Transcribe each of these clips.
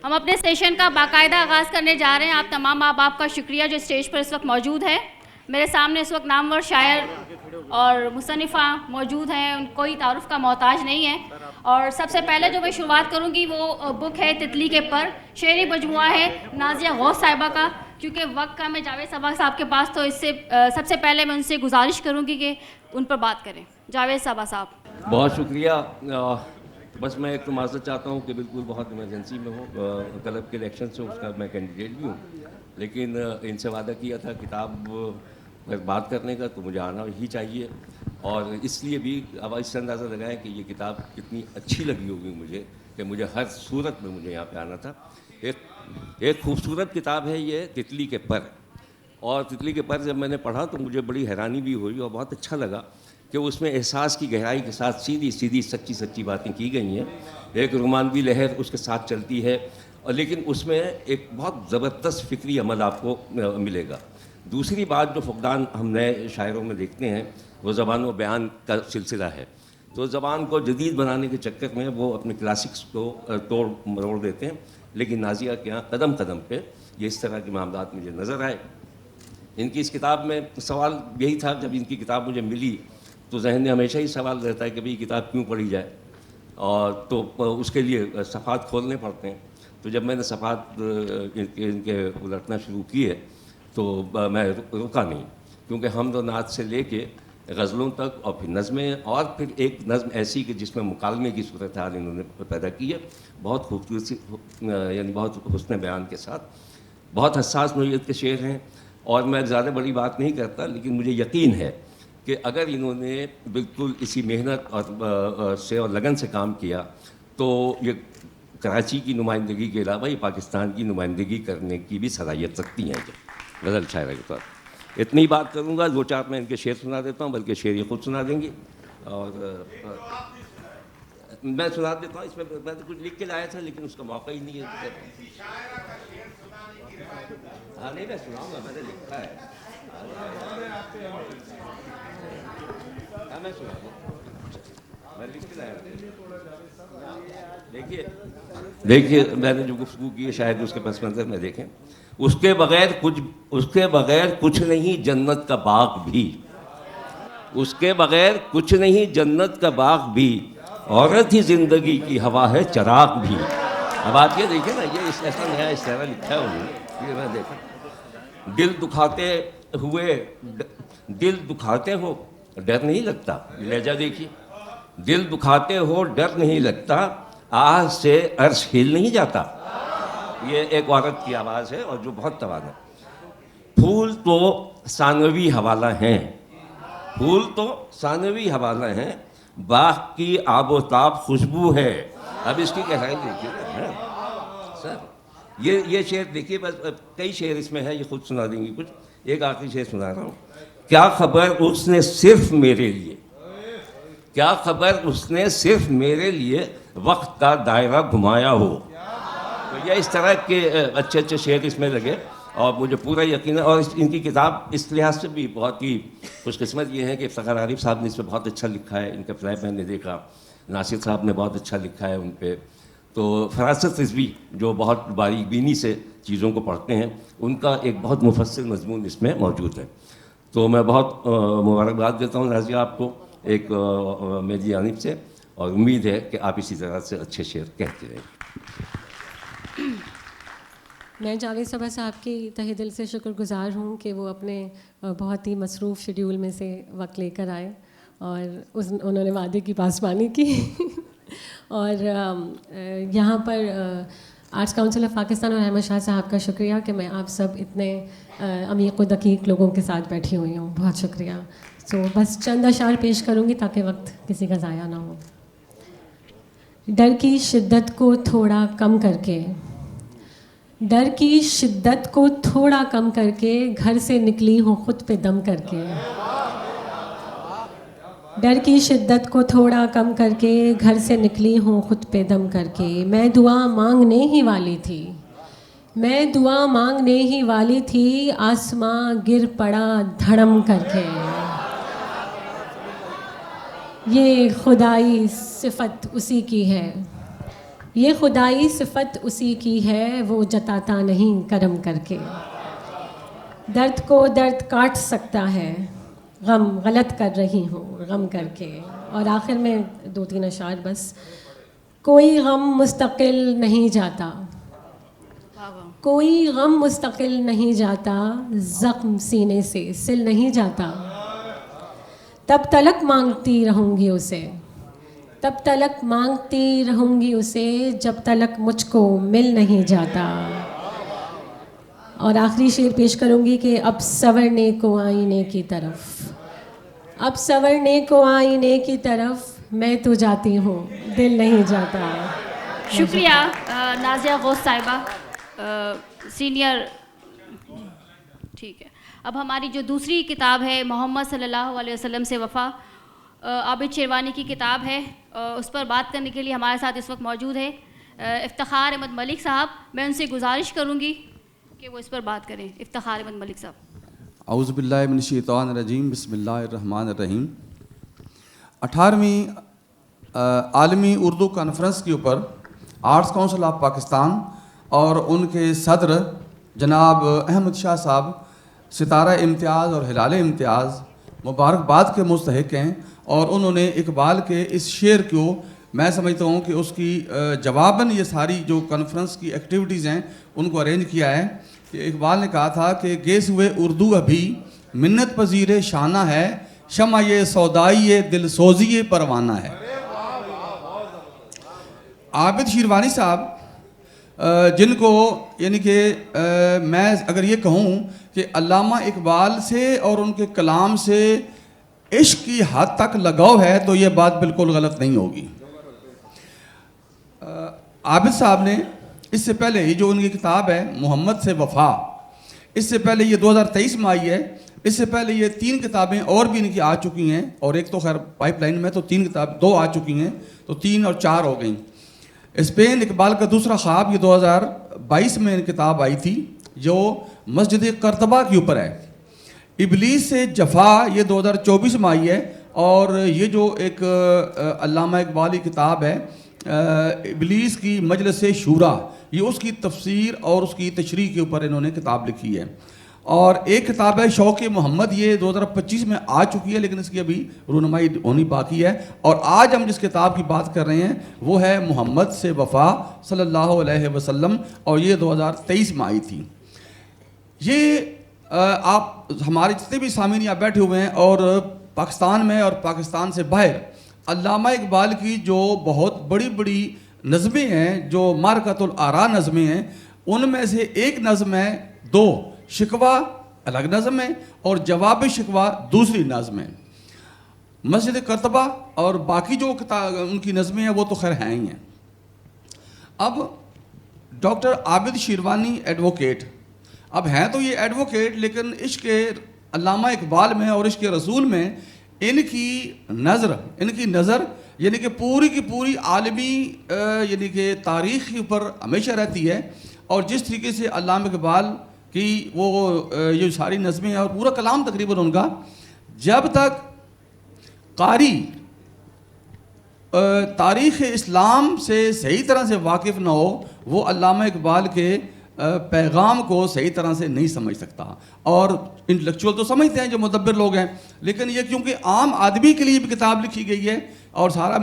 ہم اپنے سیشن کا باقاعدہ آغاز کرنے جا رہے ہیں. آپ تمام ماں باپ کا شکریہ جو اسٹیج پر اس وقت موجود ہے. میرے سامنے اس وقت نامور شاعر اور مصنفہ موجود ہیں, کوئی تعارف کا محتاج نہیں ہے. اور سب سے پہلے جو میں شروعات کروں گی وہ بک ہے تتلی کے پر, شعری مجموعہ ہے نازیہ غوث صاحبہ کا. کیونکہ وقت کا میں جاوید صاحبہ صاحب کے پاس, تو اس سے سب سے پہلے میں ان سے گزارش کروں گی کہ ان پر بات کریں. جاوید صاحبہ صاحب. بہت شکریہ. بس میں ایک تو معذرت چاہتا ہوں کہ بالکل بہت ایمرجنسی میں ہوں, کلب کے الیکشن سے اس کا میں کینڈیڈیٹ بھی ہوں, لیکن ان سے وعدہ کیا تھا کتاب پر بات کرنے کا, تو مجھے آنا ہی چاہیے. اور اس لیے بھی اب اس سے اندازہ لگائیں کہ یہ کتاب کتنی اچھی لگی ہوگی مجھے, کہ مجھے ہر صورت میں مجھے یہاں پہ آنا تھا. ایک خوبصورت کتاب ہے یہ تتلی کے پر, اور تتلی کے پر جب میں نے پڑھا تو مجھے بڑی حیرانی بھی ہوئی اور بہت اچھا لگا کہ اس میں احساس کی گہرائی کے ساتھ سیدھی سیدھی سچی سچی باتیں کی گئی ہیں. ایک رومانوی لہر اس کے ساتھ چلتی ہے, اور لیکن اس میں ایک بہت زبردست فکری عمل آپ کو ملے گا. دوسری بات جو فقدان ہم نئے شاعروں میں دیکھتے ہیں وہ زبان و بیان کا سلسلہ ہے. تو زبان کو جدید بنانے کے چکر میں وہ اپنے کلاسکس کو توڑ مروڑ دیتے ہیں, لیکن نازیہ کے یہاں قدم قدم پہ یہ اس طرح کے معاملات مجھے نظر آئے. ان کی اس کتاب میں سوال یہی تھا, جب ان کی کتاب مجھے ملی تو ذہن میں ہمیشہ ہی سوال رہتا ہے کہ بھئی کتاب کیوں پڑھی جائے, اور تو اس کے لیے صفحات کھولنے پڑتے ہیں. تو جب میں نے صفحات ان کے الٹنا شروع کیے تو میں رکا نہیں, کیونکہ حمد و نعت سے لے کے غزلوں تک, اور پھر نظمیں, اور پھر ایک نظم ایسی کہ جس میں مکالمے کی صورتحال انہوں نے پیدا کی ہے, بہت خوبصورتی, یعنی بہت حسن بیان کے ساتھ. بہت حساس نوعیت کے شعر ہیں, اور میں زیادہ بڑی بات نہیں کرتا, لیکن مجھے یقین ہے کہ اگر انہوں نے بالکل اسی محنت اور لگن سے کام کیا تو یہ کراچی کی نمائندگی کے علاوہ یہ پاکستان کی نمائندگی کرنے کی بھی صلاحیت رکھتی ہیں. غزل شاعرہ کے طور پر اتنی بات کروں گا, 2-4 میں ان کے شعر سنا دیتا ہوں, بلکہ شعر یہ خود سنا دیں گی. اور میں سنا دیتا ہوں, اس میں میں تو کچھ لکھ کے لایا تھا لیکن اس کا موقع ہی نہیں ہے. ہاں نہیں, میں سناؤں گا, میں نے لکھا ہے. میں سنا دوں, میں لکھ کے لایا. دیکھیے میں نے جو گفتگو کی ہے شاید اس کے پس منظر میں دیکھیں. اس کے بغیر کچھ نہیں جنت کا باغ بھی, اس کے بغیر کچھ نہیں جنت کا باغ بھی, عورت ہی زندگی کی ہوا ہے چراغ بھی. اب آپ یہ دیکھیں نا, یہ اس ایسا نیا اس طرح لکھا ہے انہوں نے, یہ میں دیکھا. دل دکھاتے ہو ڈر نہیں لگتا, لہجہ دیکھیے. دل دکھاتے ہو ڈر نہیں لگتا, آہ سے عرش ہل نہیں جاتا. یہ ایک عورت کی آواز ہے اور جو بہت توانا ہے. پھول تو ثانوی حوالہ ہیں, پھول تو ثانوی حوالہ ہیں, باغ کی آب و تاب خوشبو ہے. اب اس کی گہرائی دیکھیے سر, یہ شعر دیکھیے. بس کئی شعر اس میں ہے, یہ خود سنا دیں گی کچھ. ایک آخری شعر سنا رہا ہوں. کیا خبر اس نے صرف میرے لیے, کیا خبر اس نے صرف میرے لیے وقت کا دائرہ گھمایا ہو. تو یہ اس طرح کے اچھے اچھے شعر اس میں لگے, اور مجھے پورا یقین ہے. اور ان کی کتاب اس لحاظ سے بھی بہت ہی خوش قسمت یہ ہے کہ افتخار عارف صاحب نے اس پہ بہت اچھا لکھا ہے. ان کا فلیپ میں نے دیکھا, ناصر صاحب نے بہت اچھا لکھا ہے ان پہ. تو فراست رضوی جو بہت باریک بینی سے چیزوں کو پڑھتے ہیں, ان کا ایک بہت مفصل مضمون اس میں موجود ہے. تو میں بہت مبارکباد دیتا ہوں نازیہ آپ کو ایک میری جانب سے, اور امید ہے کہ آپ اسی طرح سے اچھے شعر کہتے رہیں. میں جاوید صاحبہ صاحب کی تہہ دل سے شکر گزار ہوں کہ وہ اپنے بہت ہی مصروف شیڈیول میں سے وقت لے کر آئے, اور انہوں نے وعدے کی پاسبانی کی. اور یہاں پر آرٹس کاؤنسل آف پاکستان اور احمد شاہ صاحب کا شکریہ کہ میں آپ سب اتنے عمیق و دقیق لوگوں کے ساتھ بیٹھی ہوئی ہوں. بہت شکریہ. تو بس چند اشعار پیش کروں گی تاکہ وقت کسی کا ضائع نہ ہو. ڈر کی شدت کو تھوڑا کم کر کے, ڈر کی شدت کو تھوڑا کم کر کے, گھر سے نکلی ہوں خود پہ دم کر کے. ڈر کی شدت کو تھوڑا کم کر کے, گھر سے نکلی ہوں خود پہ دم کر کے. میں دعا مانگنے ہی والی تھی, میں دعا مانگنے ہی والی تھی, آسماں گر پڑا دھڑم کر کے. یہ خدائی صفت اسی کی ہے, یہ خدائی صفت اسی کی ہے، وہ جتاتا نہیں کرم کر کے. درد کو درد کاٹ سکتا ہے، غم غلط کر رہی ہوں غم کر کے. اور آخر میں 2-3 اشعار بس. کوئی غم مستقل نہیں جاتا، کوئی غم مستقل نہیں جاتا، زخم سینے سے سل نہیں جاتا. تب تلک مانگتی رہوں گی اسے، تب تلک مانگتی رہوں گی اسے، جب تلک مجھ کو مل نہیں جاتا. اور آخری شعر پیش کروں گی کہ اب سنورنے کو آئینے کی طرف، اب سنورنے کو آئینے کی طرف، میں تو جاتی ہوں دل نہیں جاتا. شکریہ نازیہ غوث صاحبہ سینئر. ٹھیک ہے، اب ہماری جو دوسری کتاب ہے محمد صلی اللہ علیہ وسلم سے وفا، عابد شیروانی کی کتاب ہے. اس پر بات کرنے کے لیے ہمارے ساتھ اس وقت موجود ہے افتخار احمد ملک صاحب. میں ان سے گزارش کروں گی کہ وہ اس پر بات کریں. افتخار احمد ملک صاحب. اعوذ باللہ من الشیطان الرجیم، بسم اللہ الرحمن الرحیم. 18ویں عالمی اردو کانفرنس کے اوپر آرٹس کونسل آف پاکستان اور ان کے صدر جناب احمد شاہ صاحب ستارہ امتیاز اور ہلال امتیاز مبارکباد کے مستحق ہیں. اور انہوں نے اقبال کے اس شعر کو میں سمجھتا ہوں کہ اس کی جواباً یہ ساری جو کانفرنس کی ایکٹیویٹیز ہیں ان کو ارینج کیا ہے. کہ اقبال نے کہا تھا کہ گیس ہوئے اردو ابھی منت پذیر شانہ ہے، شمع یہ سودائی دل سوزی پروانہ ہے. عابد شیروانی صاحب جن کو یعنی کہ میں اگر یہ کہوں کہ علامہ اقبال سے اور ان کے کلام سے عشق کی حد تک لگاؤ ہے تو یہ بات بالکل غلط نہیں ہوگی. عابد صاحب نے اس سے پہلے یہ جو ان کی کتاب ہے محمد سے وفا، اس سے پہلے یہ 2023 میں آئی ہے. اس سے پہلے یہ 3 کتابیں اور بھی ان کی آ چکی ہیں، اور ایک تو خیر پائپ لائن میں، تو 2 آ چکی ہیں، تو 3 اور 4 ہو گئیں. اسپین اقبال کا دوسرا خواب، یہ 2022 میں کتاب آئی تھی جو مسجد قرطبہ کے اوپر ہے. ابلیس سے جفا، یہ 2024 میں آئی ہے. اور یہ جو ایک علامہ اقبال کی کتاب ہے ابلیس کی مجلس شورا، یہ اس کی تفسیر اور اس کی تشریح کے اوپر انہوں نے کتاب لکھی ہے. اور ایک کتاب ہے شوق محمد، یہ 2025 میں آ چکی ہے لیکن اس کی ابھی رونمائی ہونی باقی ہے. اور آج ہم جس کتاب کی بات کر رہے ہیں وہ ہے محمد سے وفا صلی اللہ علیہ وسلم، اور یہ 2023 میں آئی تھی. یہ آپ ہمارے جتنے بھی سامعین یہاں بیٹھے ہوئے ہیں اور پاکستان میں اور پاکستان سے باہر علامہ اقبال کی جو بہت بڑی بڑی نظمیں ہیں، جو معرکۃ الآراء نظمیں ہیں، ان میں سے ایک نظم ہے 2 شکوہ الگ نظم ہے اور جواب شکوہ دوسری نظم ہے. مسجد قرطبہ اور باقی جو ان کی نظمیں ہیں وہ تو خیر ہیں ہی ہیں. اب ڈاکٹر عابد شیروانی ایڈوکیٹ، اب ہیں تو یہ ایڈوکیٹ، لیکن عشق علامہ اقبال میں اور عشق رسول میں ان کی نظر یعنی کہ پوری کی پوری عالمی یعنی کہ تاریخ کے اوپر ہمیشہ رہتی ہے. اور جس طریقے سے علامہ اقبال کی وہ یہ ساری نظمیں اور پورا کلام تقریباً ان کا، جب تک قاری تاریخ اسلام سے صحیح طرح سے واقف نہ ہو وہ علامہ اقبال کے پیغام کو صحیح طرح سے نہیں سمجھ سکتا. اور انٹلیکچوئل تو سمجھتے ہیں جو مدبر لوگ ہیں، لیکن یہ کیونکہ عام آدمی کے لیے بھی کتاب لکھی گئی ہے اور سارا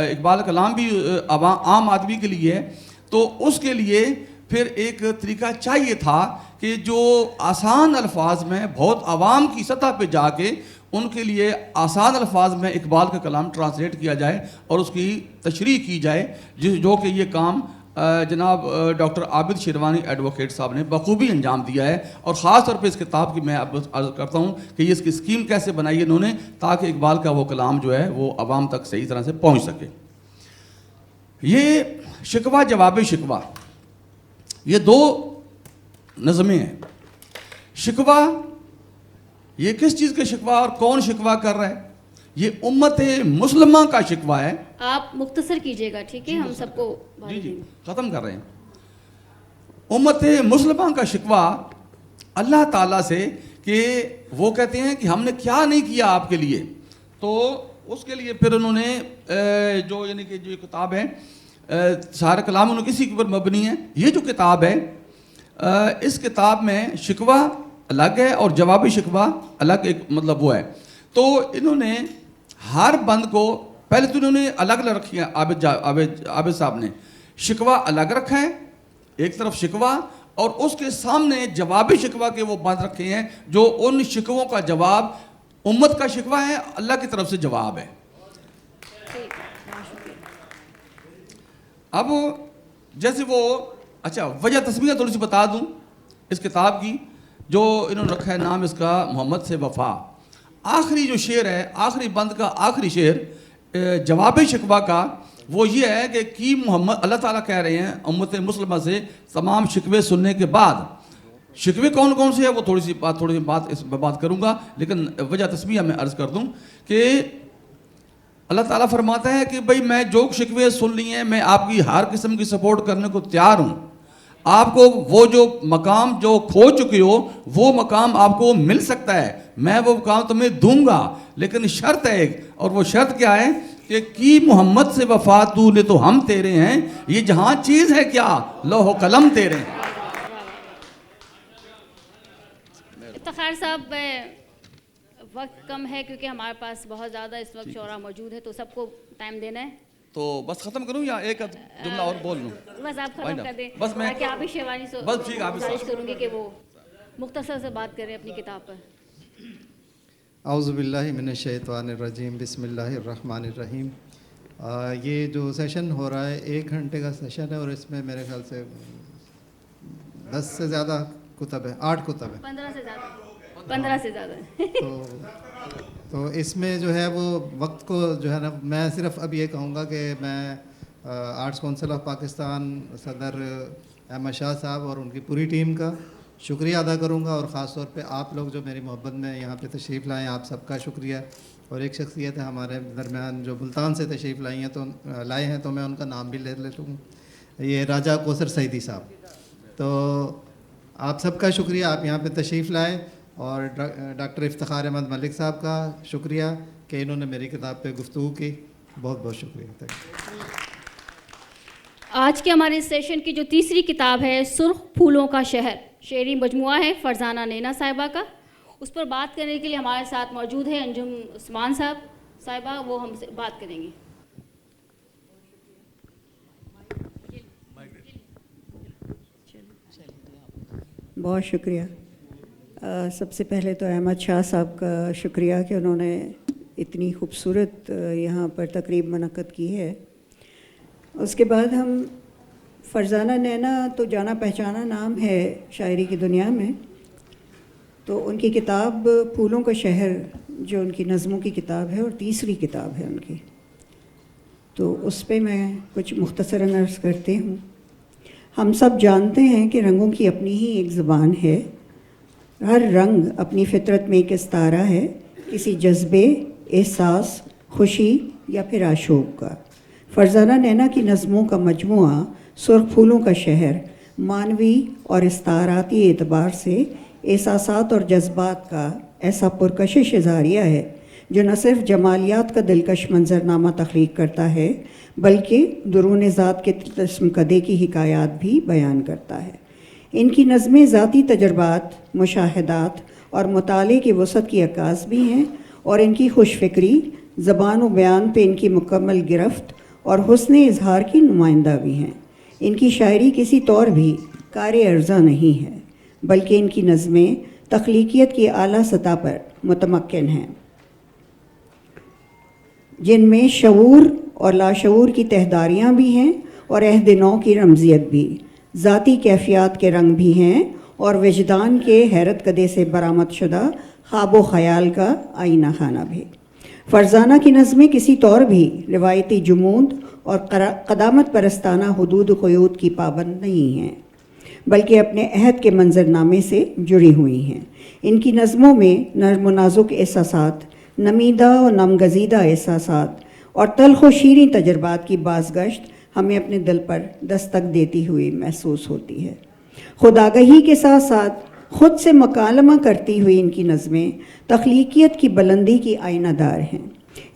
اقبال کلام بھی عام آدمی کے لیے ہے، تو اس کے لیے پھر ایک طریقہ چاہیے تھا کہ جو آسان الفاظ میں بہت عوام کی سطح پہ جا کے ان کے لیے آسان الفاظ میں اقبال کا کلام ٹرانسلیٹ کیا جائے اور اس کی تشریح کی جائے، جو کہ یہ کام جناب ڈاکٹر عابد شیروانی ایڈوکیٹ صاحب نے بخوبی انجام دیا ہے. اور خاص طور پہ اس کتاب کی میں اب عرض کرتا ہوں کہ یہ اس کی اسکیم کیسے بنائی ہے انہوں نے تاکہ اقبال کا وہ کلام جو ہے وہ عوام تک صحیح طرح سے پہنچ سکے. یہ شکوہ جواب شکوہ، یہ 2 نظمیں ہیں. شکوہ یہ کس چیز کا شکوہ اور کون شکوہ کر رہا ہے؟ یہ امت مسلمہ کا شکوہ ہے. آپ مختصر کیجئے گا، ٹھیک ہے؟ ہم سب کو جی ختم کر رہے ہیں. امت مسلمہ کا شکوہ اللہ تعالیٰ سے کہ وہ کہتے ہیں کہ ہم نے کیا نہیں کیا آپ کے لیے. تو اس کے لیے پھر انہوں نے جو یعنی کہ جو کتاب ہے سارا کلام ان اسی کے اوپر مبنی ہے. یہ جو کتاب ہے اس کتاب میں شکوہ الگ ہے اور جوابی شکوہ الگ ایک مطلب وہ ہے. تو انہوں نے ہر بند کو پہلے تو انہوں نے الگ الگ رکھی ہے. عابد صاحب نے شکوہ الگ رکھا ہے ایک طرف شکوہ, اور اس کے سامنے جوابی شکوہ کے وہ بند رکھے ہیں جو ان شکووں کا جواب امت کا شکوہ ہے, اللہ کی طرف سے جواب ہے. اب جیسے وہ اچھا وجہ تسمیہ تھوڑی سی بتا دوں اس کتاب کی. جو انہوں نے رکھا ہے نام اس کا محمد سے وفا. آخری جو شعر ہے, آخری بند کا آخری شعر جواب شکوہ کا, وہ یہ ہے کہ محمد اللہ تعالیٰ کہہ رہے ہیں امت مسلمہ سے تمام شکوے سننے کے بعد. شکوے کون کون سے ہیں وہ تھوڑی سی بات اس میں بات کروں گا, لیکن وجہ تسمیہ میں عرض کر دوں کہ اللہ تعالیٰ فرماتا ہے کہ بھئی میں جو شکوے سن لی ہیں میں آپ کی ہر قسم کی سپورٹ کرنے کو تیار ہوں. آپ کو وہ جو مقام جو کھو چکے ہو وہ مقام آپ کو مل سکتا ہے, میں وہ مقام تمہیں دوں گا, لیکن شرط ہے ایک, اور وہ شرط کیا ہے کہ کی محمد سے وفا تو لے تو ہم تیرے ہیں, یہ جہاں چیز ہے کیا لوح و قلم تیرے ہیں. افتخار صاحب وقت کم ہے کیونکہ ہمارے پاس بہت زیادہ اس وقت شعراء موجود ہے تو سب کو ٹائم دینا ہے. تو بس ختم کروں یا ایک جملہ اور بول لوں؟ بس آپ ختم کر دیں بس میں تاکہ آپ ہی شیوانی سے بس ٹھیک ہے, آپ گزارش کروں گی کہ وہ مختصر سے بات کریں اپنی کتاب پر. اعوذ باللہ من الشیطان الرجیم, بسم اللہ الرحمن الرحیم. یہ جو سیشن ہو رہا ہے 1 گھنٹے کا سیشن ہے اور اس میں میرے خیال سے 10 سے زیادہ کتب ہے, 8 کتب ہے, 15 سے زیادہ. تو اس میں جو ہے وہ وقت کو جو ہے نا, میں صرف اب یہ کہوں گا کہ میں آرٹس کونسل آف پاکستان صدر احمد شاہ صاحب اور ان کی پوری ٹیم کا شکریہ ادا کروں گا, اور خاص طور پہ آپ لوگ جو میری محبت میں یہاں پہ تشریف لائے ہیں آپ سب کا شکریہ. اور ایک شخصیت ہے ہمارے درمیان جو ملتان سے تشریف لائے ہیں تو میں ان کا نام بھی لے لیتا ہوں, یہ راجہ کوثر سعیدی صاحب. تو آپ سب کا شکریہ, آپ یہاں پہ تشریف لائے, اور ڈاکٹر افتخار احمد ملک صاحب کا شکریہ کہ انہوں نے میری کتاب پہ گفتگو کی. بہت بہت شکریہ. آج کے ہمارے اس سیشن کی جو تیسری کتاب ہے سرخ پھولوں کا شہر, شعری مجموعہ ہے فرزانہ نینا صاحبہ کا. اس پر بات کرنے کے لیے ہمارے ساتھ موجود ہے انجم عثمان صاحبہ, وہ ہم سے بات کریں گی. بہت شکریہ. سب سے پہلے تو احمد شاہ صاحب کا شکریہ کہ انہوں نے اتنی خوبصورت یہاں پر تقریب منعقد کی ہے. اس کے بعد ہم فرزانہ نینا تو جانا پہچانا نام ہے شاعری کی دنیا میں, تو ان کی کتاب پھولوں کا شہر جو ان کی نظموں کی کتاب ہے اور تیسری کتاب ہے ان کی, تو اس پہ میں کچھ مختصراً عرض کرتی ہوں. ہم سب جانتے ہیں کہ رنگوں کی اپنی ہی ایک زبان ہے, ہر رنگ اپنی فطرت میں ایک استعارہ ہے کسی جذبے, احساس, خوشی یا پھر آشوب کا. فرزانہ نینا کی نظموں کا مجموعہ سرخ پھولوں کا شہر معنوی اور استعاراتی اعتبار سے احساسات اور جذبات کا ایسا پرکشش اظہاریہ ہے جو نہ صرف جمالیات کا دلکش منظرنامہ تخلیق کرتا ہے بلکہ درون ذات کے تسم کدے کی حکایات بھی بیان کرتا ہے. ان کی نظمیں ذاتی تجربات, مشاہدات اور مطالعے کی وسعت کی عکاس بھی ہیں, اور ان کی خوش فکری, زبان و بیان پہ ان کی مکمل گرفت اور حسن اظہار کی نمائندہ بھی ہیں. ان کی شاعری کسی طور بھی کار ارزاں نہیں ہے بلکہ ان کی نظمیں تخلیقیت کی اعلیٰ سطح پر متمکن ہیں, جن میں شعور اور لاشعور کی تہداریاں بھی ہیں اور عہد نو کی رمزیت بھی, ذاتی کیفیات کے رنگ بھی ہیں اور وجدان کے حیرت کدے سے برآمد شدہ خواب و خیال کا آئینہ خانہ بھی. فرزانہ کی نظمیں کسی طور بھی روایتی جمود اور قدامت پرستانہ حدود و قیود کی پابند نہیں ہیں بلکہ اپنے عہد کے منظرنامے سے جڑی ہوئی ہیں. ان کی نظموں میں نرم و نازک احساسات, نمیدہ و نمگزیدہ احساسات اور تلخ و شیریں تجربات کی بازگشت ہمیں اپنے دل پر دستک دیتی ہوئی محسوس ہوتی ہے. خودآگہی کے ساتھ ساتھ خود سے مکالمہ کرتی ہوئی ان کی نظمیں تخلیقیت کی بلندی کی آئینہ دار ہیں.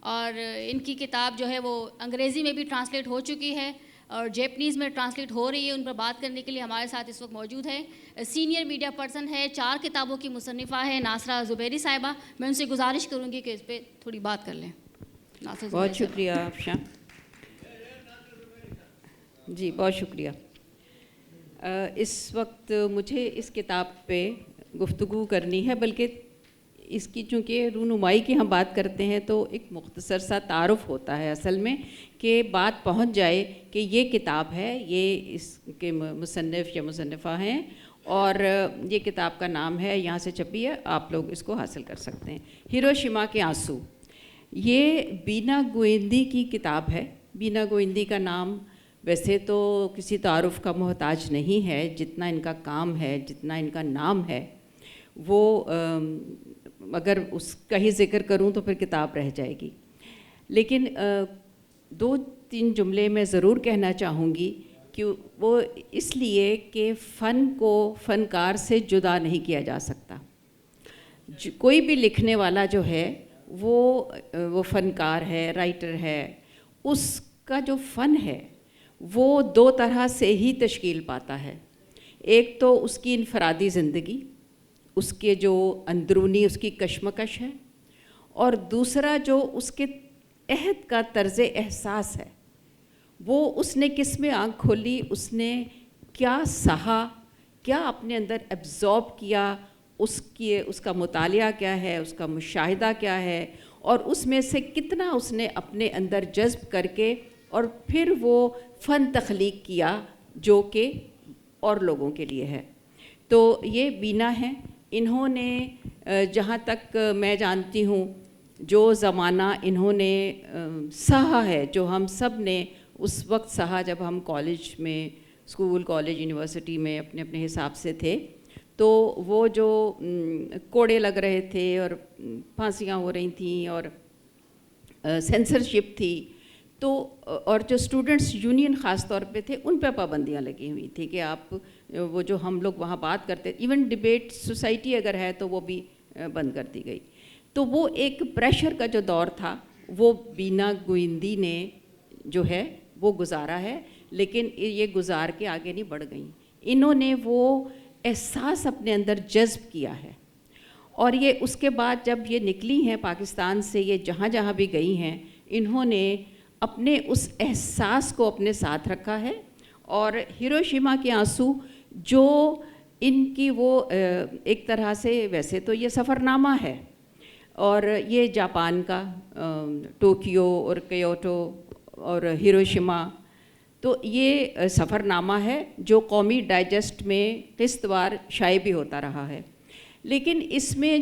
اور ان کی کتاب جو ہے وہ انگریزی میں بھی ٹرانسلیٹ ہو چکی ہے اور جیپنیز میں ٹرانسلیٹ ہو رہی ہے. ان پر بات کرنے کے لیے ہمارے ساتھ اس وقت موجود ہے سینئر میڈیا پرسن ہے, 4 کتابوں کی مصنفہ ہے ناصرہ زبیری صاحبہ. میں ان سے گزارش کروں گی کہ اس پہ تھوڑی بات کر لیں. بہت شکریہ افشاں جی, بہت شکریہ. اس وقت مجھے اس کتاب پہ گفتگو کرنی ہے, بلکہ اس کی چونکہ رونمائی کی ہم بات کرتے ہیں تو ایک مختصر سا تعارف ہوتا ہے اصل میں, کہ بات پہنچ جائے کہ یہ کتاب ہے, یہ اس کے مصنف یا مصنفہ ہیں اور یہ کتاب کا نام ہے, یہاں سے چھپی ہے, آپ لوگ اس کو حاصل کر سکتے ہیں, ہیروشیما کے آنسو. یہ بینا گوئندی کی کتاب ہے. بینا گوئندی کا نام ویسے تو کسی تعارف کا محتاج نہیں ہے, جتنا ان کا کام ہے, جتنا ان کا نام ہے, وہ اگر اس کا ہی ذکر کروں تو پھر کتاب رہ جائے گی. لیکن 2-3 جملے میں ضرور کہنا چاہوں گی کہ وہ اس لیے کہ فن کو فنکار سے جدا نہیں کیا جا سکتا. کوئی بھی لکھنے والا جو ہے وہ فنکار ہے, رائٹر ہے. اس کا جو فن ہے وہ 2 طرح سے ہی تشکیل پاتا ہے. ایک تو اس کی انفرادی زندگی, اس کے جو اندرونی اس کی کشمکش ہے, اور دوسرا جو اس کے عہد کا طرز احساس ہے, وہ اس نے کس میں آنکھ کھولی, اس نے کیا سہا, کیا اپنے اندر ایبزارب کیا, اس کا مطالعہ کیا ہے, اس کا مشاہدہ کیا ہے, اور اس میں سے کتنا اس نے اپنے اندر جذب کر کے اور پھر وہ فن تخلیق کیا جو کہ اور لوگوں کے لیے ہے. تو یہ بینا ہے. انہوں نے جہاں تک میں جانتی ہوں جو زمانہ انہوں نے سہا ہے, جو ہم سب نے اس وقت سہا جب ہم کالج میں, اسکول, کالج, یونیورسٹی میں اپنے اپنے حساب سے تھے, تو وہ جو کوڑے لگ رہے تھے اور پھانسیاں ہو رہی تھیں اور سینسرشپ تھی, تو اور جو اسٹوڈنٹس یونین خاص طور پہ تھے ان پہ پابندیاں لگی ہوئی تھی کہ آپ وہ جو ہم لوگ وہاں بات کرتے, ایون ڈبیٹ سوسائٹی اگر ہے تو وہ بھی بند کر دی گئی. تو وہ ایک پریشر کا جو دور تھا وہ بینا گوئندی نے جو ہے وہ گزارا ہے, لیکن یہ گزار کے آگے نہیں بڑھ گئیں. انہوں نے وہ احساس اپنے اندر جذب کیا ہے, اور یہ اس کے بعد جب یہ نکلی ہیں پاکستان سے, یہ جہاں جہاں بھی گئی ہیں, انہوں نے اپنے اس احساس کو اپنے ساتھ رکھا ہے. اور ہیروشیما کے آنسو جو ان کی وہ ایک طرح سے, ویسے تو یہ سفر نامہ ہے, اور یہ جاپان کا ٹوکیو اور کیوٹو اور ہیروشیما, تو یہ سفر نامہ ہے جو قومی ڈائجسٹ میں قسط وار شائع بھی ہوتا رہا ہے. لیکن اس میں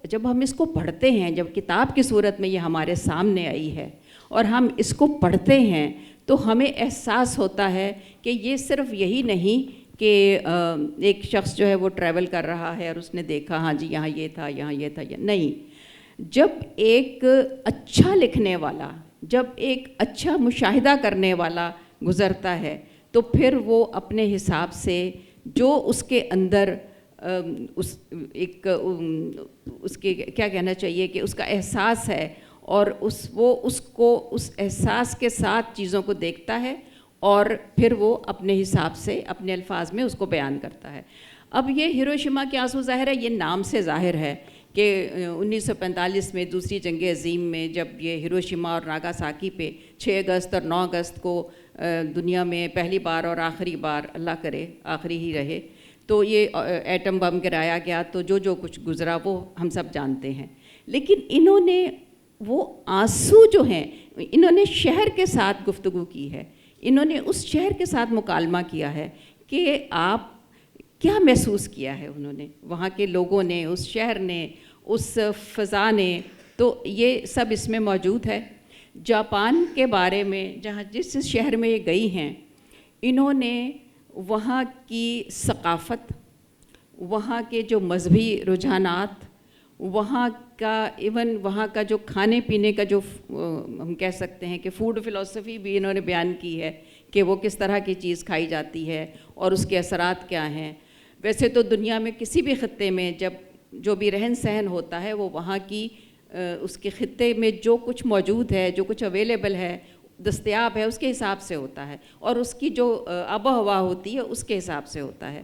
جب ہم اس کو پڑھتے ہیں, جب کتاب کی صورت میں یہ ہمارے سامنے آئی ہے اور ہم اس کو پڑھتے ہیں, تو ہمیں احساس ہوتا ہے کہ یہ صرف یہی نہیں کہ ایک شخص جو ہے وہ ٹریول کر رہا ہے اور اس نے دیکھا ہاں جی یہاں یہ تھا, یہاں یہ تھا, نہیں. جب ایک اچھا لکھنے والا, جب ایک اچھا مشاہدہ کرنے والا گزرتا ہے, تو پھر وہ اپنے حساب سے جو اس کے اندر اس کے کیا کہنا چاہیے کہ اس کا احساس ہے, اور وہ اس کو اس احساس کے ساتھ چیزوں کو دیکھتا ہے, اور پھر وہ اپنے حساب سے اپنے الفاظ میں اس کو بیان کرتا ہے. اب یہ ہیروشیما کے آنسو ظاہر ہے, یہ نام سے ظاہر ہے کہ 1945 میں دوسری جنگ عظیم میں جب یہ ہیروشیما اور ناگاساکی پہ 6 اگست اور 9 اگست کو دنیا میں پہلی بار اور آخری بار, اللہ کرے آخری ہی رہے, تو یہ ایٹم بم گرایا گیا, تو جو کچھ گزرا وہ ہم سب جانتے ہیں. لیکن انہوں نے وہ آنسو جو ہیں, انہوں نے شہر کے ساتھ گفتگو کی ہے, انہوں نے اس شہر کے ساتھ مکالمہ کیا ہے کہ آپ کیا محسوس کیا ہے انہوں نے, وہاں کے لوگوں نے, اس شہر نے, اس فضا نے, تو یہ سب اس میں موجود ہے. جاپان کے بارے میں, جس شہر میں یہ گئی ہیں, انہوں نے وہاں کی ثقافت, وہاں کے جو مذہبی رجحانات, وہاں کا ایون وہاں کا جو کھانے پینے کا جو ہم کہہ سکتے ہیں کہ فوڈ فلسفی بھی انہوں نے بیان کی ہے کہ وہ کس طرح کی چیز کھائی جاتی ہے اور اس کے اثرات کیا ہیں. ویسے تو دنیا میں کسی بھی خطے میں جب جو بھی رہن سہن ہوتا ہے وہ وہاں کی اس کے خطے میں جو کچھ موجود ہے, جو کچھ اویلیبل ہے, دستیاب ہے, اس کے حساب سے ہوتا ہے, اور اس کی جو آب و ہوا ہوتی ہے اس کے حساب سے ہوتا ہے.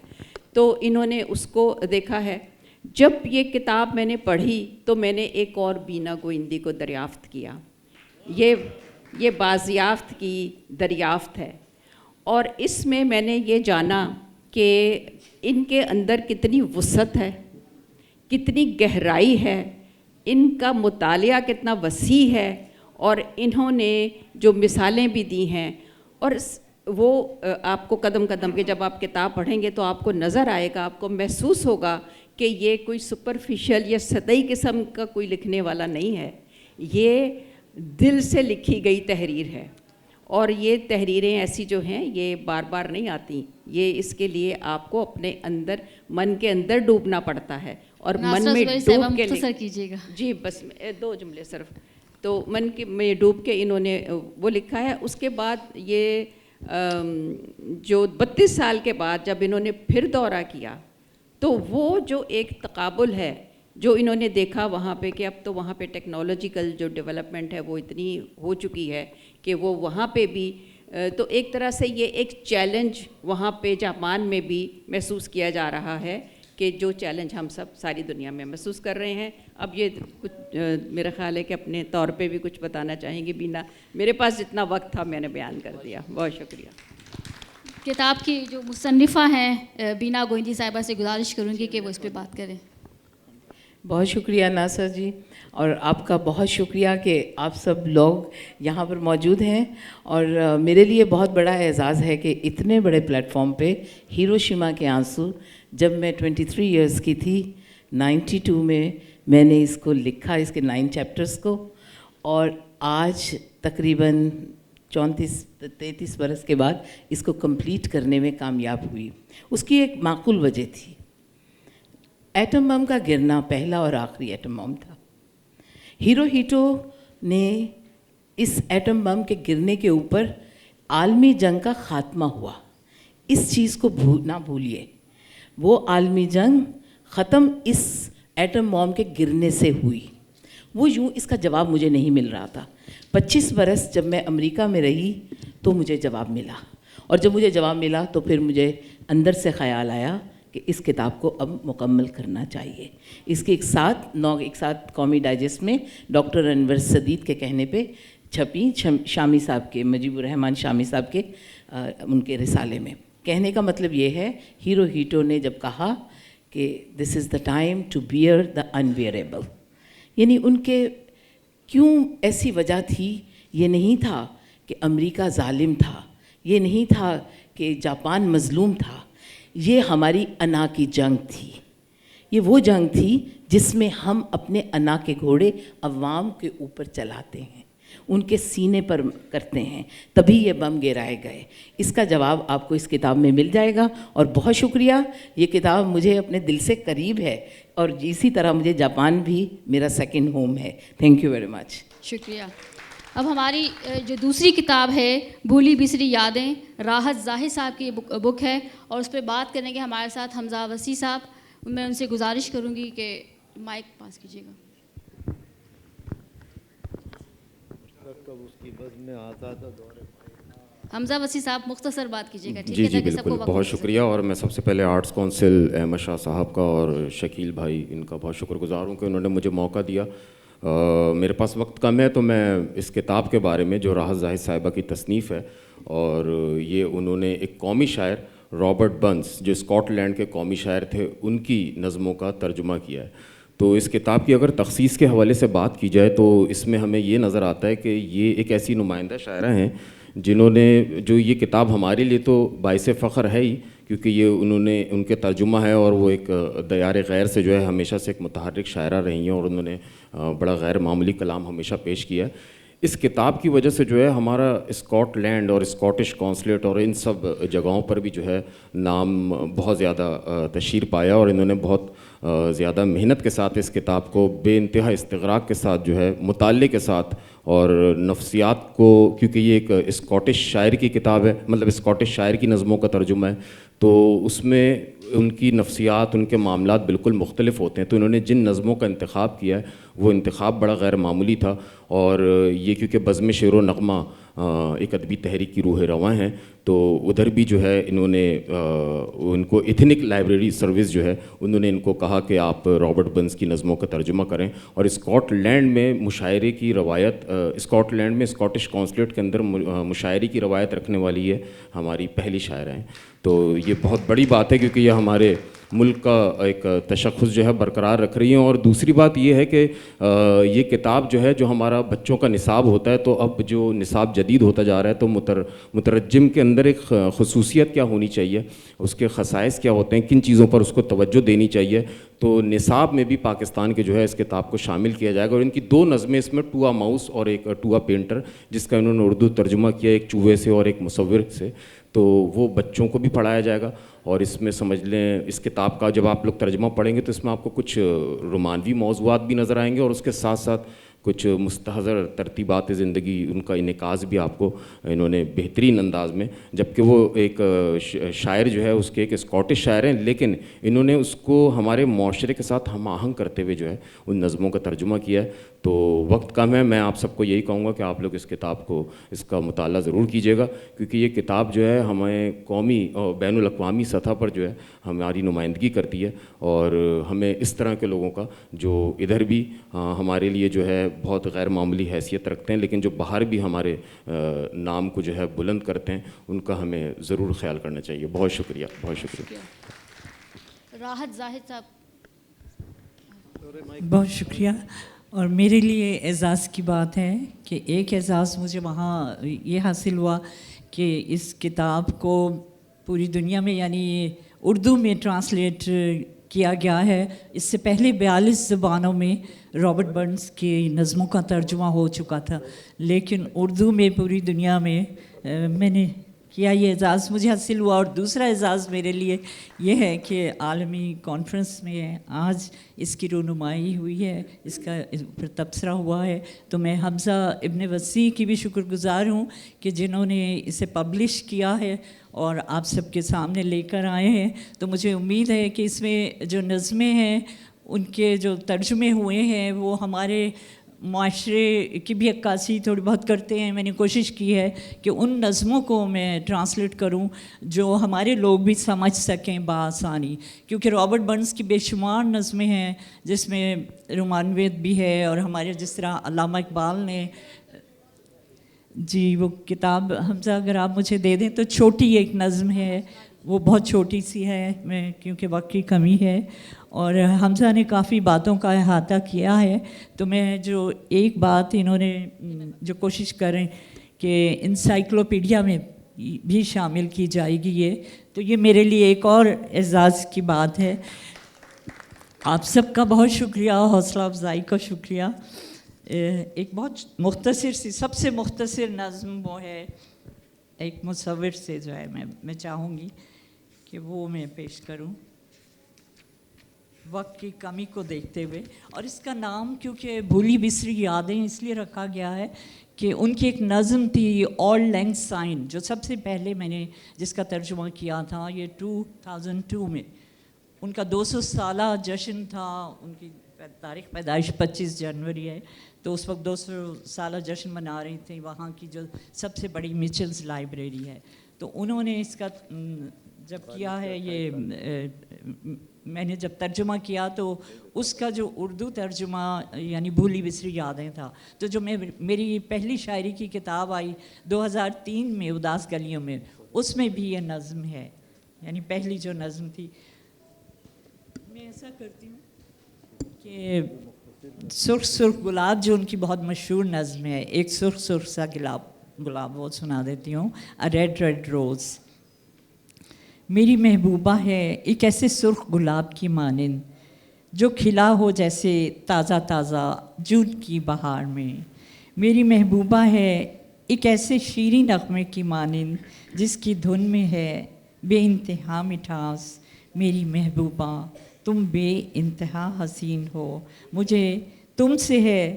تو انہوں نے اس کو دیکھا ہے. جب یہ کتاب میں نے پڑھی تو میں نے ایک اور بینا گوئندی کو دریافت کیا. یہ بازیافت کی دریافت ہے, اور اس میں نے یہ جانا کہ ان کے اندر کتنی وسعت ہے, کتنی گہرائی ہے, ان کا مطالعہ کتنا وسیع ہے, اور انہوں نے جو مثالیں بھی دی ہیں, اور وہ آپ کو قدم قدم کے جب آپ کتاب پڑھیں گے تو آپ کو نظر آئے گا, آپ کو محسوس ہوگا کہ یہ کوئی سپرفیشل یا سطحی قسم کا کوئی لکھنے والا نہیں ہے, یہ دل سے لکھی گئی تحریر ہے. اور یہ تحریریں ایسی جو ہیں یہ بار بار نہیں آتی, یہ اس کے لیے آپ کو اپنے اندر, من کے اندر ڈوبنا پڑتا ہے, اور من میں ڈوب کے کیجیے گا. جی بس 2 جملے صرف. تو من کے میں ڈوب کے انہوں نے وہ لکھا ہے. اس کے بعد یہ جو 32 سال کے بعد جب انہوں نے پھر دورہ کیا تو وہ جو ایک تقابل ہے جو انہوں نے دیکھا وہاں پہ, کہ اب تو وہاں پہ ٹیکنالوجیکل جو ڈیولپمنٹ ہے وہ اتنی ہو چکی ہے کہ وہ وہاں پہ بھی, تو ایک طرح سے یہ ایک چیلنج وہاں پہ جاپان میں بھی محسوس کیا جا رہا ہے, کہ جو چیلنج ہم سب ساری دنیا میں محسوس کر رہے ہیں. اب یہ کچھ میرا خیال ہے کہ اپنے طور پہ بھی کچھ بتانا چاہیں گے بینا. میرے پاس جتنا وقت تھا میں نے بیان کر دیا. بہت شکریہ. کتاب کی جو مصنفہ ہیں بینا گوئندی صاحبہ سے گزارش کروں گی کہ وہ اس پہ بات کریں. بہت شکریہ ناصر جی, اور آپ کا بہت شکریہ کہ آپ سب لوگ یہاں پر موجود ہیں. اور میرے لیے بہت بڑا اعزاز ہے کہ اتنے بڑے پلیٹ فارم پہ ہیروشیما کے آنسو, جب میں 23 ایئرس کی تھی 92 میں نے اس کو لکھا, اس کے 9 چیپٹرز کو, اور آج تقریباً 34-33 برس کے بعد اس کو کمپلیٹ کرنے میں کامیاب ہوئی. اس کی ایک معقول وجہ تھی. ایٹم بم کا گرنا پہلا اور آخری ایٹم بم تھا. ہیروہیٹو نے اس ایٹم بم کے گرنے کے اوپر عالمی جنگ کا خاتمہ ہوا. اس چیز کو نہ بھولیے, وہ عالمی جنگ ختم اس ایٹم بم کے گرنے سے ہوئی. وہ یوں اس کا جواب مجھے نہیں مل رہا تھا. 25 برس جب میں امریکہ میں رہی تو مجھے جواب ملا, اور جب مجھے جواب ملا تو پھر مجھے اندر سے خیال آیا کہ اس کتاب کو اب مکمل کرنا چاہیے. اس کے ایک ساتھ قومی ڈائجسٹ میں ڈاکٹر انور صدیق کے کہنے پہ چھپی, شامی صاحب کے, مجیب الرحمان شامی صاحب کے ان کے رسالے میں. کہنے کا مطلب یہ ہے, ہیروہیٹو نے جب کہا کہ this is the time to bear the unbearable, یعنی ان کے کیوں ایسی وجہ تھی. یہ نہیں تھا کہ امریکہ ظالم تھا, یہ نہیں تھا کہ جاپان مظلوم تھا, یہ ہماری انا کی جنگ تھی. یہ وہ جنگ تھی جس میں ہم اپنے انا کے گھوڑے عوام کے اوپر چلاتے ہیں, ان کے سینے پر کرتے ہیں, تبھی یہ بم گرائے گئے. اس کا جواب آپ کو اس کتاب میں مل جائے گا. اور بہت شکریہ, یہ کتاب مجھے اپنے دل سے قریب ہے, اور اسی طرح مجھے جاپان بھی میرا سیکنڈ ہوم ہے. Thank you very much. شکریہ. اب ہماری جو دوسری کتاب ہے بھولی بسری یادیں, راحت ظاہر صاحب کی بک ہے, اور اس پہ بات کرنے کے ہمارے ساتھ حمزہ وسیع صاحب. میں ان سے گزارش کروں گی کہ مائک پاس کیجیے گا. حمزہ وسیع صاحب مختصر بات کیجیے گا, ٹھیک ہے؟ جی بالکل, بہت شکریہ. اور میں سب سے پہلے آرٹس کونسل احمد شاہ صاحب کا اور شکیل بھائی, ان کا بہت شکر گزار ہوں کہ انہوں نے مجھے موقع دیا. میرے پاس وقت کم ہے تو میں اس کتاب کے بارے میں, جو راحت ظاہر صاحبہ کی تصنیف ہے, اور یہ انہوں نے ایک قومی شاعر رابرٹ بنس, جو اسکاٹ لینڈ کے قومی شاعر تھے, ان کی نظموں کا ترجمہ کیا ہے. تو اس کتاب کی اگر تخصیص کے حوالے سے بات کی جائے تو اس میں ہمیں یہ نظر آتا ہے کہ یہ ایک ایسی نمائندہ شاعرہ ہیں جنہوں نے, جو یہ کتاب ہمارے لیے تو باعث فخر ہے ہی, کیونکہ یہ انہوں نے, ان کے ترجمہ ہے, اور وہ ایک دیار غیر سے جو ہے ہمیشہ سے ایک متحرک شاعرہ رہی ہیں, اور انہوں نے بڑا غیر معمولی کلام ہمیشہ پیش کیا ہے. اس کتاب کی وجہ سے جو ہے ہمارا اسکاٹ لینڈ اور اسکاٹش کونسلیٹ اور ان سب جگہوں پر بھی جو ہے نام بہت زیادہ تشہیر پایا, اور انہوں نے بہت زیادہ محنت کے ساتھ اس کتاب کو بے انتہا استغراق کے ساتھ جو ہے مطالعے کے ساتھ اور نفسیات کو، کیونکہ یہ ایک اسکاٹش شاعر کی کتاب ہے، مطلب اسکاٹش شاعر کی نظموں کا ترجمہ ہے، تو اس میں ان کی نفسیات، ان کے معاملات بالکل مختلف ہوتے ہیں. تو انہوں نے جن نظموں کا انتخاب کیا ہے وہ انتخاب بڑا غیر معمولی تھا. اور یہ کیونکہ بزم شعر و نغمہ ایک ادبی تحریک کی روح رواں ہیں، تو ادھر بھی جو ہے انہوں نے ان کو ایتھنک لائبریری سروس جو ہے انہوں نے ان کو کہا کہ آپ رابرٹ برنس کی نظموں کا ترجمہ کریں. اور اسکاٹ لینڈ میں مشاعرے کی روایت، اسکاٹ لینڈ میں اسکاٹش کونسلیٹ کے اندر مشاعرے کی روایت رکھنے والی یہ ہماری پہلی شاعرہ ہیں. تو یہ بہت بڑی بات ہے کیونکہ یہ ہمارے ملک کا ایک تشخص جو ہے برقرار رکھ رہی ہیں. اور دوسری بات یہ ہے کہ یہ کتاب جو ہے، جو ہمارا بچوں کا نصاب ہوتا ہے، تو اب جو نصاب جدید ہوتا جا رہا ہے، تو مترجم کے اندر ایک خصوصیت کیا ہونی چاہیے، اس کے خصائص کیا ہوتے ہیں، کن چیزوں پر اس کو توجہ دینی چاہیے. تو نصاب میں بھی پاکستان کے جو ہے اس کتاب کو شامل کیا جائے گا. اور ان کی 2 نظمیں اس میں، ٹو آ ماؤس اور ایک ٹو آ پینٹر، جس کا انہوں نے اردو ترجمہ کیا ایک چوہے سے اور ایک مصور سے، تو وہ بچوں کو بھی پڑھایا جائے گا. اور اس میں سمجھ لیں اس کتاب کا جب آپ لوگ ترجمہ پڑھیں گے تو اس میں آپ کو کچھ رومانوی موضوعات بھی نظر آئیں گے، اور اس کے ساتھ ساتھ کچھ مستحضر ترتیبات زندگی، ان کا انعکاس بھی آپ کو انہوں نے بہترین انداز میں، جبکہ وہ ایک شاعر جو ہے اس کے ایک اسکاٹش شاعر ہیں، لیکن انہوں نے اس کو ہمارے معاشرے کے ساتھ ہم آہنگ کرتے ہوئے جو ہے ان نظموں کا ترجمہ کیا ہے. تو وقت کم ہے، میں آپ سب کو یہی کہوں گا کہ آپ لوگ اس کتاب کو، اس کا مطالعہ ضرور کیجیے گا، کیونکہ یہ کتاب جو ہے ہمیں قومی اور بین الاقوامی سطح پر جو ہے ہماری نمائندگی کرتی ہے. اور ہمیں اس طرح کے لوگوں کا جو ادھر بھی ہمارے لیے جو ہے بہت غیر معمولی حیثیت رکھتے ہیں، لیکن جو باہر بھی ہمارے نام کو جو ہے بلند کرتے ہیں، ان کا ہمیں ضرور خیال کرنا چاہیے. بہت شکریہ، بہت شکریہ. راحت زاہد صاحب. بہت شکریہ. اور میرے لیے اعزاز کی بات ہے کہ ایک اعزاز مجھے وہاں یہ حاصل ہوا کہ اس کتاب کو پوری دنیا میں، یعنی اردو میں ٹرانسلیٹ کیا گیا ہے. اس سے پہلے 42 زبانوں میں رابرٹ برنس کی نظموں کا ترجمہ ہو چکا تھا، لیکن اردو میں پوری دنیا میں میں نے کیا. یہ اعزاز مجھے حاصل ہوا. اور دوسرا اعزاز میرے لیے یہ ہے کہ عالمی کانفرنس میں آج اس کی رونمائی ہوئی ہے، اس کا پر تبصرہ ہوا ہے. تو میں حمزہ ابن وسیع کی بھی شکر گزار ہوں کہ جنہوں نے اسے پبلش کیا ہے اور آپ سب کے سامنے لے کر آئے ہیں. تو مجھے امید ہے کہ اس میں جو نظمیں ہیں، ان کے جو ترجمے ہوئے ہیں، وہ ہمارے معاشرے کی بھی عکاسی تھوڑی بہت کرتے ہیں. میں نے کوشش کی ہے کہ ان نظموں کو میں ٹرانسلیٹ کروں جو ہمارے لوگ بھی سمجھ سکیں بآسانی، کیونکہ رابرٹ برنس کی بے شمار نظمیں ہیں جس میں رومانویت بھی ہے. اور ہمارے جس طرح علامہ اقبال نے، جی وہ کتاب حمزہ اگر آپ مجھے دے دیں تو چھوٹی ایک نظم ہے، وہ بہت چھوٹی سی ہے، میں کیونکہ وقت کی کمی ہے. اور حمزہ نے کافی باتوں کا احاطہ کیا ہے. تو میں جو ایک بات انہوں نے جو کوشش کریں کہ انسائکلوپیڈیا میں بھی شامل کی جائے گی یہ، تو یہ میرے لیے ایک اور اعزاز کی بات ہے. آپ سب کا بہت شکریہ، حوصلہ افزائی کا شکریہ. ایک بہت مختصر سی، سب سے مختصر نظم وہ ہے ایک مصور سے جو ہے میں چاہوں گی کہ وہ میں پیش کروں وقت کی کمی کو دیکھتے ہوئے. اور اس کا نام کیونکہ بھولی بسری یادیں اس لیے رکھا گیا ہے کہ ان کی ایک نظم تھی اولڈ لینگ سائن، جو سب سے پہلے میں نے جس کا ترجمہ کیا تھا یہ 2002 میں. ان کا 200 سالہ جشن تھا، ان کی تاریخ پیدائش 25 جنوری ہے، تو اس وقت 200 سالہ جشن منا رہی تھیں وہاں کی جو سب سے بڑی میچلز لائبریری ہے. تو انہوں نے اس کا جب کیا ہے، یہ میں نے جب ترجمہ کیا تو اس کا جو اردو ترجمہ یعنی بھولی بسری یادیں تھا. تو جو میری پہلی شاعری کی کتاب آئی 2003 میں اداس گلیوں میں، اس میں بھی یہ نظم ہے، یعنی پہلی جو نظم تھی. میں ایسا کرتی ہوں کہ سرخ سرخ گلاب جو ان کی بہت مشہور نظم ہے، ایک سرخ سرخ سا گلاب وہ سنا دیتی ہوں. A red red rose. میری محبوبہ ہے ایک ایسے سرخ گلاب کی مانند جو کھلا ہو جیسے تازہ تازہ جون کی بہار میں. میری محبوبہ ہے ایک ایسے شیریں نغمے کی مانند جس کی دھن میں ہے بے انتہا مٹھاس. میری محبوبہ تم بے انتہا حسین ہو، مجھے تم سے ہے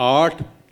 8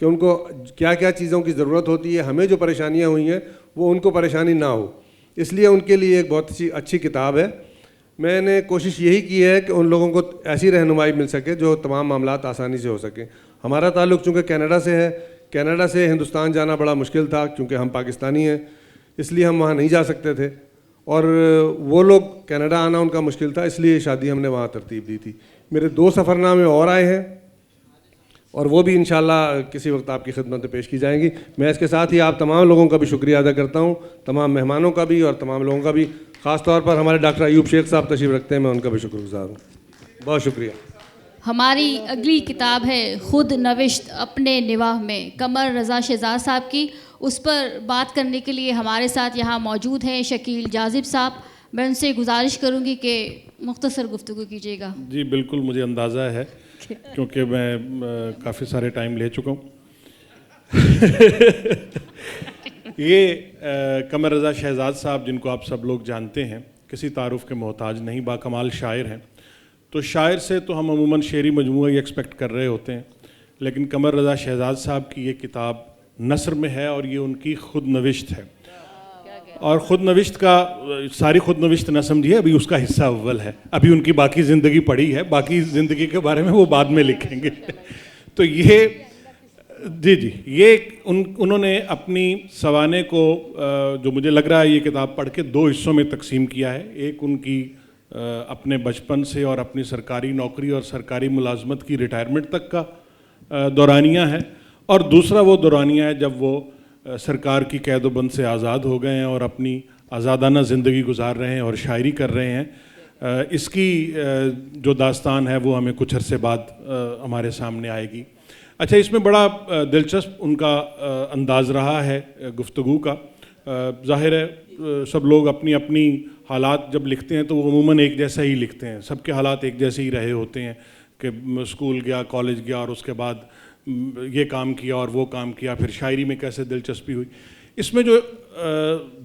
کہ ان کو کیا کیا چیزوں کی ضرورت ہوتی ہے, ہمیں جو پریشانیاں ہوئی ہیں وہ ان کو پریشانی نہ ہو. اس لیے ان کے لیے ایک بہت اچھی کتاب ہے. میں نے کوشش یہی کی ہے کہ ان لوگوں کو ایسی رہنمائی مل سکے جو تمام معاملات آسانی سے ہو سکیں. ہمارا تعلق چونکہ کینیڈا سے ہے, کینیڈا سے ہندوستان جانا بڑا مشکل تھا کیونکہ ہم پاکستانی ہیں, اس لیے ہم وہاں نہیں جا سکتے تھے, اور وہ لوگ کینیڈا آنا ان کا مشکل تھا, اس لیے شادی ہم نے وہاں ترتیب دی تھی. میرے 2 سفرنامے اور آئے ہیں اور وہ بھی انشاءاللہ کسی وقت آپ کی خدمت میں پیش کی جائیں گی. میں اس کے ساتھ ہی آپ تمام لوگوں کا بھی شکریہ ادا کرتا ہوں, تمام مہمانوں کا بھی اور تمام لوگوں کا بھی. خاص طور پر ہمارے ڈاکٹر ایوب شیخ صاحب تشریف رکھتے ہیں, میں ان کا بھی شکر گزار ہوں. بہت شکریہ. ہماری اگلی کتاب ہے خود نوشت اپنے نواح میں, قمر رضا شہزاد صاحب کی. اس پر بات کرنے کے لیے ہمارے ساتھ یہاں موجود ہیں شکیل جاذب صاحب. میں ان سے گزارش کروں گی کہ مختصر گفتگو کیجیے گا. جی بالکل, مجھے اندازہ ہے کیونکہ میں کافی سارے ٹائم لے چکا ہوں. یہ قمر رضا شہزاد صاحب جن کو آپ سب لوگ جانتے ہیں, کسی تعارف کے محتاج نہیں, باکمال شاعر ہیں. تو شاعر سے تو ہم عموماً شعری مجموعہ ہی ایکسپیکٹ کر رہے ہوتے ہیں, لیکن قمر رضا شہزاد صاحب کی یہ کتاب نثر میں ہے اور یہ ان کی خود نوشت ہے. اور خود نوشت کا ساری خود نوشت نہ سمجھیے, ابھی اس کا حصہ اول ہے, ابھی ان کی باقی زندگی پڑی ہے, باقی زندگی کے بارے میں وہ بعد میں لکھیں گے. تو یہ جی یہ انہوں نے اپنی سوانح کو جو مجھے لگ رہا ہے یہ کتاب پڑھ کے 2 حصوں میں تقسیم کیا ہے. ایک ان کی اپنے بچپن سے اور اپنی سرکاری نوکری اور سرکاری ملازمت کی ریٹائرمنٹ تک کا دورانیہ ہے, اور دوسرا وہ دورانیہ ہے جب وہ سرکار کی قید و بند سے آزاد ہو گئے ہیں اور اپنی آزادانہ زندگی گزار رہے ہیں اور شاعری کر رہے ہیں. اس کی جو داستان ہے وہ ہمیں کچھ عرصے بعد ہمارے سامنے آئے گی. اچھا, اس میں بڑا دلچسپ ان کا انداز رہا ہے گفتگو کا. ظاہر ہے سب لوگ اپنی اپنی حالات جب لکھتے ہیں تو وہ عموماً ایک جیسا ہی لکھتے ہیں, سب کے حالات ایک جیسے ہی رہے ہوتے ہیں کہ اسکول گیا, کالج گیا اور اس کے بعد یہ کام کیا اور وہ کام کیا, پھر شاعری میں کیسے دلچسپی ہوئی. اس میں جو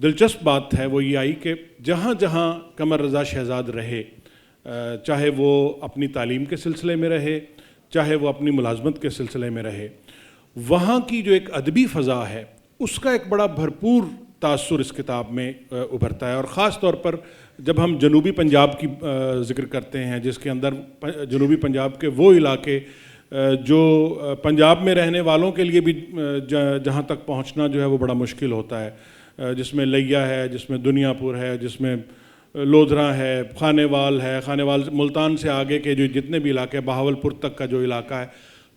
دلچسپ بات ہے وہ یہ آئی کہ جہاں جہاں قمر رضا شہزاد رہے, چاہے وہ اپنی تعلیم کے سلسلے میں رہے, چاہے وہ اپنی ملازمت کے سلسلے میں رہے, وہاں کی جو ایک ادبی فضا ہے اس کا ایک بڑا بھرپور تاثر اس کتاب میں ابھرتا ہے. اور خاص طور پر جب ہم جنوبی پنجاب کی ذکر کرتے ہیں, جس کے اندر جنوبی پنجاب کے وہ علاقے جو پنجاب میں رہنے والوں کے لیے بھی جہاں تک پہنچنا جو ہے وہ بڑا مشکل ہوتا ہے, جس میں لیا ہے, جس میں دنیا پور ہے, جس میں لودھرا ہے, خانے وال ہے, خانے وال ملتان سے آگے کے جو جتنے بھی علاقے, بہاول پور تک کا جو علاقہ ہے,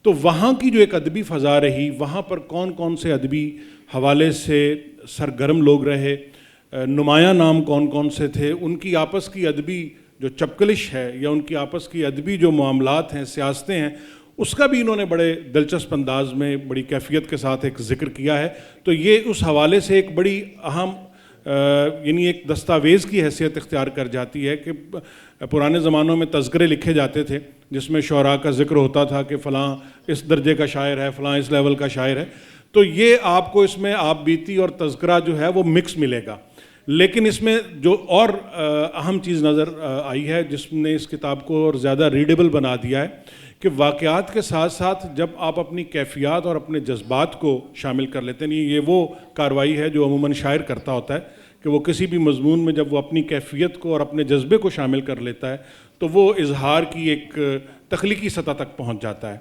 تو وہاں کی جو ایک ادبی فضا رہی, وہاں پر کون کون سے ادبی حوالے سے سرگرم لوگ رہے, نمایاں نام کون کون سے تھے, ان کی آپس کی ادبی جو چپکلش ہے یا ان کی آپس کی ادبی جو معاملات ہیں, سیاستیں ہیں, اس کا بھی انہوں نے بڑے دلچسپ انداز میں بڑی کیفیت کے ساتھ ایک ذکر کیا ہے. تو یہ اس حوالے سے ایک بڑی اہم یعنی ایک دستاویز کی حیثیت اختیار کر جاتی ہے کہ پرانے زمانوں میں تذکرے لکھے جاتے تھے جس میں شعراء کا ذکر ہوتا تھا کہ فلاں اس درجے کا شاعر ہے, فلاں اس لیول کا شاعر ہے. تو یہ آپ کو اس میں آپ بیتی اور تذکرہ جو ہے وہ مکس ملے گا. لیکن اس میں جو اور اہم چیز نظر آئی ہے جس نے اس کتاب کو اور زیادہ ریڈیبل بنا دیا ہے کہ واقعات کے ساتھ ساتھ جب آپ اپنی کیفیات اور اپنے جذبات کو شامل کر لیتے ہیں, یہ وہ کارروائی ہے جو عموماً شاعر کرتا ہوتا ہے کہ وہ کسی بھی مضمون میں جب وہ اپنی کیفیت کو اور اپنے جذبے کو شامل کر لیتا ہے تو وہ اظہار کی ایک تخلیقی سطح تک پہنچ جاتا ہے.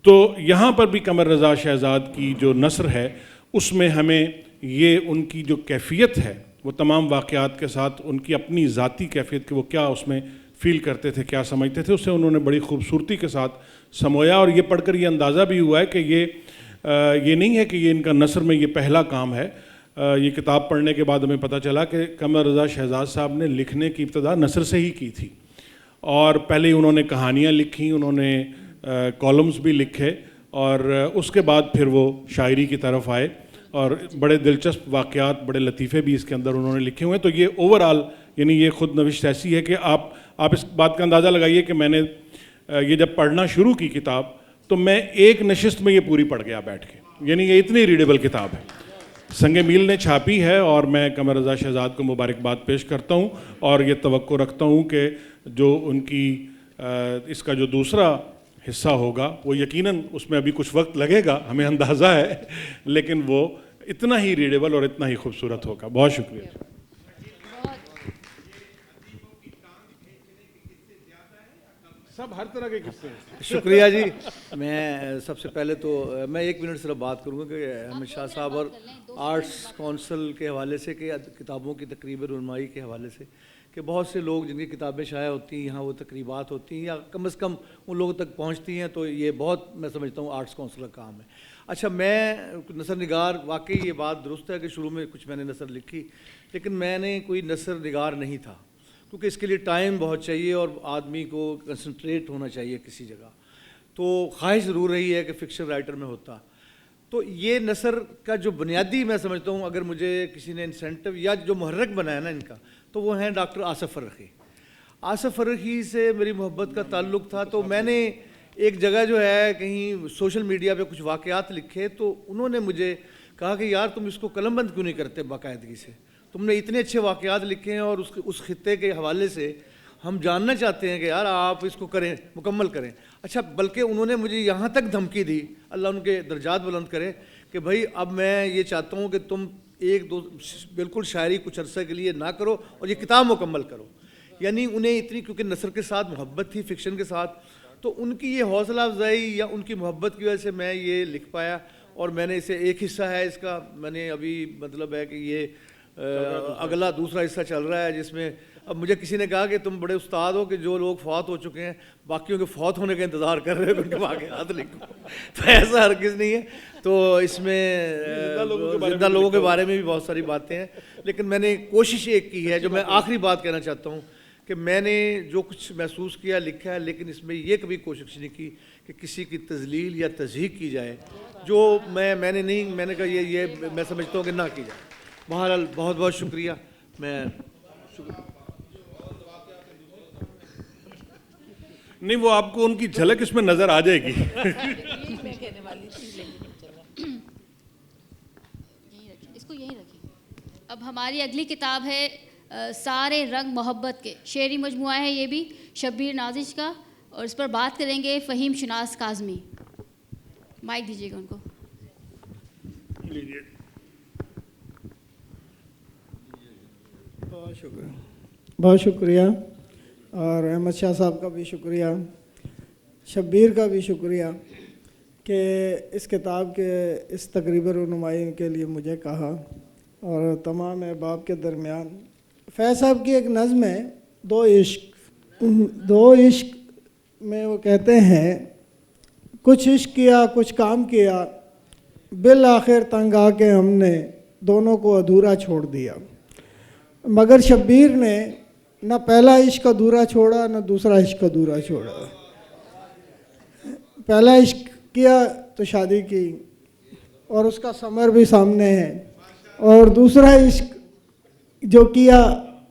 تو یہاں پر بھی قمر رضا شہزاد کی جو نثر ہے اس میں ہمیں یہ ان کی جو کیفیت ہے وہ تمام واقعات کے ساتھ ان کی اپنی ذاتی کیفیت کہ وہ کیا اس میں فیل کرتے تھے, کیا سمجھتے تھے, اسے انہوں نے بڑی خوبصورتی کے ساتھ سمویا. اور یہ پڑھ کر یہ اندازہ بھی ہوا ہے کہ یہ نہیں ہے کہ یہ ان کا نثر میں یہ پہلا کام ہے. یہ کتاب پڑھنے کے بعد ہمیں پتہ چلا کہ قمر رضا شہزاد صاحب نے لکھنے کی ابتدا نثر سے ہی کی تھی, اور پہلے ہی انہوں نے کہانیاں لکھیں, انہوں نے کالمز بھی لکھے, اور اس کے بعد پھر وہ شاعری کی طرف آئے اور بڑے دلچسپ واقعات, بڑے لطیفے بھی اس کے اندر انہوں نے لکھے ہوئے ہیں. تو یہ اوور آل یعنی یہ خود نوشت ایسی ہے کہ آپ اس بات کا اندازہ لگائیے کہ میں نے یہ جب پڑھنا شروع کی کتاب تو میں ایک نشست میں یہ پوری پڑھ گیا بیٹھ کے, یعنی یہ اتنی ریڈیبل کتاب ہے. سنگ میل نے چھاپی ہے اور میں قمر رضا شہزاد کو مبارکباد پیش کرتا ہوں اور یہ توقع رکھتا ہوں کہ جو ان کی اس کا جو دوسرا حصہ ہوگا. وہ یقیناً اس میں ابھی کچھ وقت لگے گا, ہمیں اندازہ ہے, لیکن وہ اتنا ہی ریڈیبل اور اتنا ہی خوبصورت ہوگا. بہت شکریہ. سب ہر طرح کے قصے ہیں. شکریہ جی. میں سب سے پہلے تو میں 1 منٹ صرف بات کروں گا کہ احمد شاہ صاحب اور آرٹس کونسل کے حوالے سے, کہ کتابوں کی تقریب رونمائی کے حوالے سے, کہ بہت سے لوگ جن کی کتابیں شائع ہوتی ہیں یہاں وہ تقریبات ہوتی ہیں یا کم از کم ان لوگوں تک پہنچتی ہیں, تو یہ بہت میں سمجھتا ہوں آرٹس کونسل کا کام ہے. اچھا, میں نثر نگار, واقعی یہ بات درست ہے کہ شروع میں کچھ میں نے نثر لکھی, لیکن میں نے کوئی نثر نگار نہیں تھا, کیونکہ اس کے لیے ٹائم بہت چاہیے اور آدمی کو کنسنٹریٹ ہونا چاہیے کسی جگہ. تو خواہش ضرور رہی ہے کہ فکشن رائٹر میں ہوتا. تو یہ نثر کا جو بنیادی میں سمجھتا ہوں, اگر مجھے کسی نے انسینٹو یا جو محرک بنایا نا ان کا, تو وہ ہیں ڈاکٹر آصف فرخی. آصف فرخی سے میری محبت کا تعلق تھا. تو میں نے ایک جگہ جو ہے کہیں سوشل میڈیا پہ کچھ واقعات لکھے, تو انہوں نے مجھے کہا کہ یار تم اس کو قلم بند کیوں نہیں کرتے باقاعدگی سے, تم نے اتنے اچھے واقعات لکھے ہیں اور اس خطے کے حوالے سے ہم جاننا چاہتے ہیں کہ یار آپ اس کو کریں, مکمل کریں. اچھا, بلکہ انہوں نے مجھے یہاں تک دھمکی دی, اللہ ان کے درجات بلند کرے, کہ بھائی اب میں یہ چاہتا ہوں کہ تم 1-2 بالکل شاعری کچھ عرصے کے لیے نہ کرو اور یہ کتاب مکمل کرو. یعنی انہیں اتنی, کیونکہ نثر کے ساتھ محبت تھی, فکشن کے ساتھ, تو ان کی یہ حوصلہ افزائی یا ان کی محبت کی وجہ سے میں یہ لکھ پایا. اور میں نے اسے ایک حصہ ہے اس کا, میں نے ابھی مطلب ہے کہ یہ اگلا دوسرا حصہ چل رہا ہے, جس میں اب مجھے کسی نے کہا کہ تم بڑے استاد ہو کہ جو لوگ فوت ہو چکے ہیں باقیوں کے فوت ہونے کا انتظار کر رہے ہو ان کے واقعات لکھو. تو ایسا ہرگز نہیں ہے. تو اس میں زندہ لوگوں کے بارے میں بھی بہت ساری باتیں ہیں, لیکن میں نے کوشش ایک کی ہے, جو میں آخری بات کہنا چاہتا ہوں, کہ میں نے جو کچھ محسوس کیا لکھا ہے, لیکن اس میں یہ کبھی کوشش نہیں کی کہ کسی کی تذلیل یا تضحیک کی جائے, جو میں نے نہیں, میں نے کہا یہ میں سمجھتا ہوں کہ نہ کی جائے. بہرحال بہت بہت شکریہ. میں نہیں, وہ آپ کو ان کی جھلک اس میں نظر آ جائے گی. اس کو یہیں رکھیے. اب ہماری اگلی کتاب ہے سارے رنگ محبت کے, شعری مجموعہ ہے یہ بھی, شبیر نازش کا, اور اس پر بات کریں گے فہیم شناس کاظمی. مائک دیجیے گا ان کو. بہت شکریہ, اور احمد شاہ صاحب کا بھی شکریہ, شبیر کا بھی شکریہ کہ اس کتاب کے اس تقریب رونمائی کے لیے مجھے کہا. اور تمام احباب کے درمیان فیض صاحب کی ایک نظم ہے, دو عشق میں وہ کہتے ہیں, کچھ عشق کیا کچھ کام کیا, بالآخر تنگ آ کے ہم نے دونوں کو ادھورا چھوڑ دیا. مگر شبیر نے نہ پہلا عشق ادھورا چھوڑا نہ دوسرا عشق ادھورا چھوڑا. پہلا عشق کیا تو شادی کی اور اس کا ثمر بھی سامنے ہے, اور دوسرا عشق جو کیا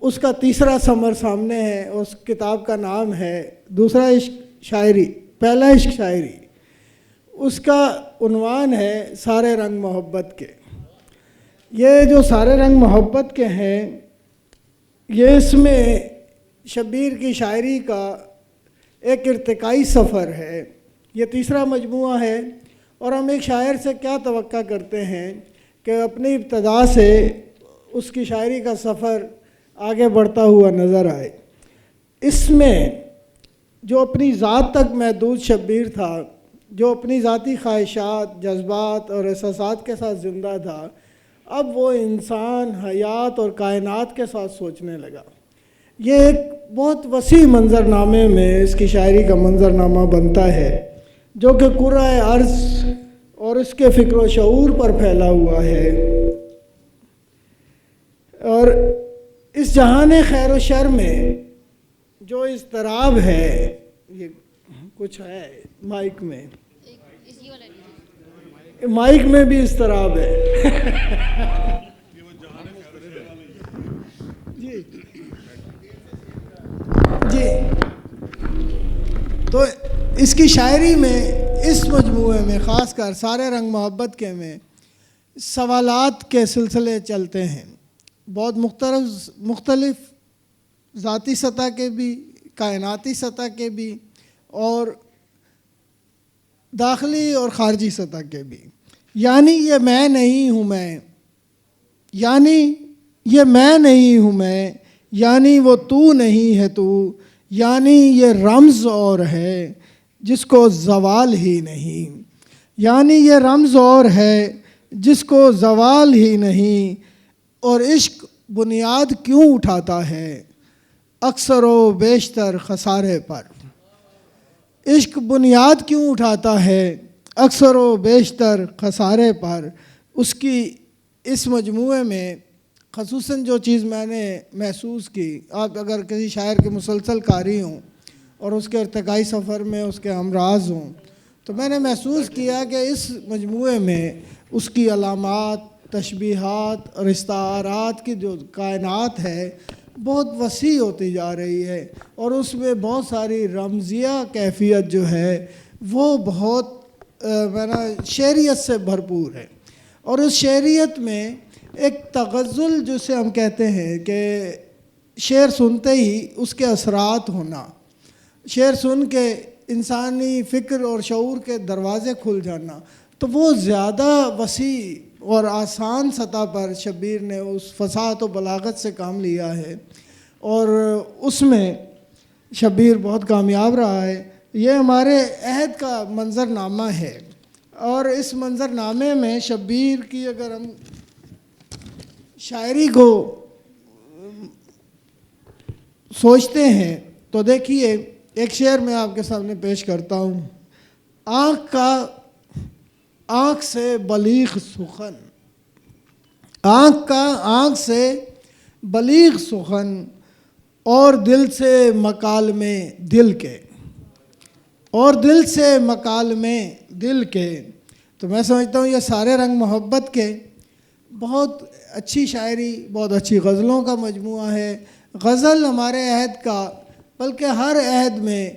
اس کا تیسرا ثمر سامنے ہے. اس کتاب کا نام ہے دوسرا عشق شاعری, پہلا عشق شاعری. اس کا عنوان ہے سارے رنگ محبت کے. یہ جو سارے رنگ محبت کے ہیں, یہ اس میں شبیر کی شاعری کا ایک ارتقائی سفر ہے. یہ تیسرا مجموعہ ہے, اور ہم ایک شاعر سے کیا توقع کرتے ہیں کہ اپنی ابتدا سے اس کی شاعری کا سفر آگے بڑھتا ہوا نظر آئے. اس میں جو اپنی ذات تک محدود شبیر تھا, جو اپنی ذاتی خواہشات, جذبات اور احساسات کے ساتھ زندہ تھا, اب وہ انسان, حیات اور کائنات کے ساتھ سوچنے لگا. یہ ایک بہت وسیع منظرنامے میں اس کی شاعری کا منظرنامہ بنتا ہے, جو کہ کرۂ ارض اور اس کے فکر و شعور پر پھیلا ہوا ہے. اور اس جہان خیر و شر میں جو اضطراب ہے, یہ کچھ ہے مائک میں, مائک میں بھی اضطراب ہے. جی تو اس کی شاعری میں, اس مجموعے میں خاص کر سارے رنگ محبت کے میں سوالات کے سلسلے چلتے ہیں, بہت مختلف ذاتی سطح کے بھی, کائناتی سطح کے بھی, اور داخلی اور خارجی سطح کے بھی. یعنی یہ میں نہیں ہوں میں، یعنی یہ میں نہیں ہوں میں، یعنی وہ تو نہیں ہے تو، یعنی یہ رمز اور ہے جس کو زوال ہی نہیں، یعنی یہ رمز اور ہے جس کو زوال ہی نہیں. اور عشق بنیاد کیوں اٹھاتا ہے اکثر و بیشتر خسارے پر، عشق بنیاد کیوں اٹھاتا ہے اکثر و بیشتر خسارے پر. اس کی اس مجموعے میں خصوصاً جو چیز میں نے محسوس کی، آپ اگر کسی شاعر کے مسلسل قاری ہوں اور اس کے ارتقائی سفر میں اس کے ہمراز ہوں، تو میں نے محسوس کیا کہ اس مجموعے میں اس کی علامات، تشبیہات اور استعارات کی جو کائنات ہے بہت وسیع ہوتی جا رہی ہے، اور اس میں بہت ساری رمزیہ کیفیت جو ہے وہ بہت شعریت سے بھرپور ہے. اور اس شعریت میں ایک تغزل جسے ہم کہتے ہیں کہ شعر سنتے ہی اس کے اثرات ہونا، شعر سن کے انسانی فکر اور شعور کے دروازے کھل جانا، تو وہ زیادہ وسیع اور آسان سطح پر شبیر نے اس فصاحت و بلاغت سے کام لیا ہے، اور اس میں شبیر بہت کامیاب رہا ہے. یہ ہمارے عہد کا منظرنامہ ہے، اور اس منظرنامے میں شبیر کی اگر ہم شاعری کو سوچتے ہیں تو دیکھیے ایک شعر میں آپ کے سامنے پیش کرتا ہوں. آنکھ سے بلیغ سخن، آنکھ سے بلیغ سخن، اور دل سے مکالمے دل کے، اور دل سے مکالمے دل کے. تو میں سمجھتا ہوں یہ سارے رنگ محبت کے بہت اچھی شاعری، بہت اچھی غزلوں کا مجموعہ ہے. غزل ہمارے عہد کا، بلکہ ہر عہد میں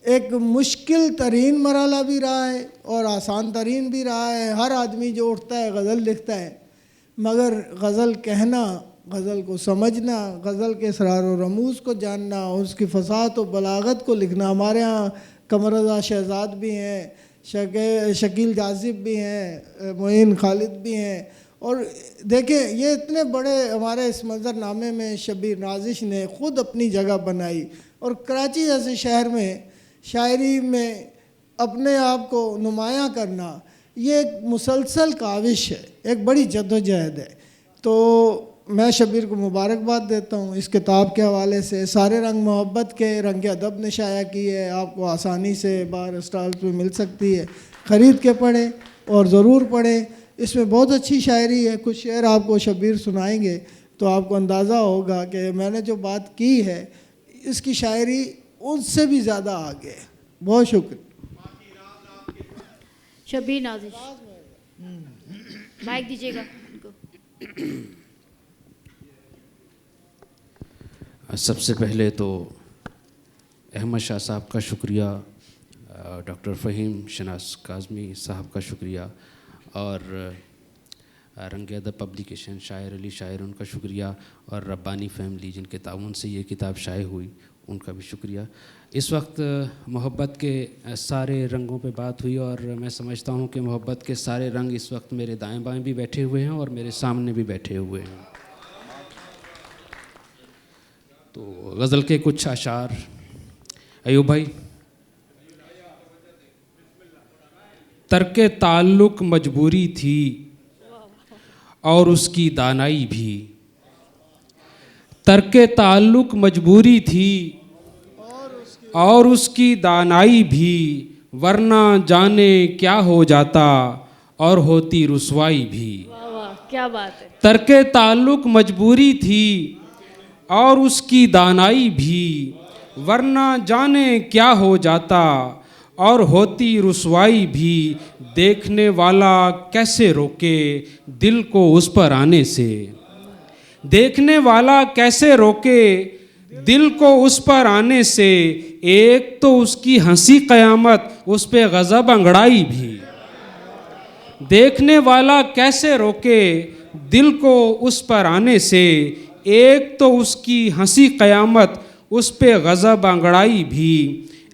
ایک مشکل ترین مرحلہ بھی رہا ہے اور آسان ترین بھی رہا ہے. ہر آدمی جو اٹھتا ہے غزل لکھتا ہے، مگر غزل کہنا، غزل کو سمجھنا، غزل کے اسرار و رموز کو جاننا، اس کی فصاحت و بلاغت کو لکھنا. ہمارے ہاں قمر رضا شہزاد بھی ہیں، شکیل جاذب بھی ہیں، معین خالد بھی ہیں. اور دیکھیں یہ اتنے بڑے ہمارے اس منظرنامے میں شبیر نازش نے خود اپنی جگہ بنائی، اور کراچی جیسے شہر میں شاعری میں اپنے آپ کو نمایاں کرنا یہ ایک مسلسل کاوش ہے، ایک بڑی جدوجہد ہے. تو میں شبیر کو مبارکباد دیتا ہوں اس کتاب کے حوالے سے. سارے رنگ محبت کے رنگ ادب نے شائع کی ہے، آپ کو آسانی سے بار اسٹالز پہ مل سکتی ہے، خرید کے پڑھیں اور ضرور پڑھیں. اس میں بہت اچھی شاعری ہے. کچھ شعر آپ کو شبیر سنائیں گے تو آپ کو اندازہ ہوگا کہ میں نے جو بات کی ہے اس کی شاعری ان سے بھی زیادہ آگے ہے. بہت شکریہ. شبیر نازش مائک دیجیے گا ان کو. سب سے پہلے تو احمد شاہ صاحب کا شکریہ، ڈاکٹر فہیم شناس کاظمی صاحب کا شکریہ، اور رنگ ادب پبلیکیشن شاعر علی شاعر ان کا شکریہ، اور ربانی فیملی جن کے تعاون سے یہ کتاب شائع ہوئی ان کا بھی شکریہ. اس وقت محبت کے سارے رنگوں پہ بات ہوئی، اور میں سمجھتا ہوں کہ محبت کے سارے رنگ اس وقت میرے دائیں بائیں بھی بیٹھے ہوئے ہیں اور میرے سامنے بھی بیٹھے ہوئے ہیں. تو غزل کے کچھ اشعار. ایوب بھائی، ترک تعلق مجبوری تھی اور اس کی دانائی بھی، ترک تعلق مجبوری تھی اور اس کی دانائی بھی، ورنہ جانے کیا ہو جاتا اور ہوتی رسوائی بھی. کیا بات ہے. ترک تعلق مجبوری تھی اور اس کی دانائی بھی، ورنہ جانے کیا ہو جاتا اور ہوتی رسوائی بھی. دیکھنے والا کیسے روکے دل کو اس پر آنے سے، دیکھنے والا کیسے روکے دل کو اس پر آنے سے. ایک تو اس کی ہنسی قیامت، اس پہ غضب انگڑائی بھی. دیکھنے والا کیسے روکے دل کو اس پر آنے سے، ایک تو اس کی ہنسی قیامت، اس پہ غضب انگڑائی بھی.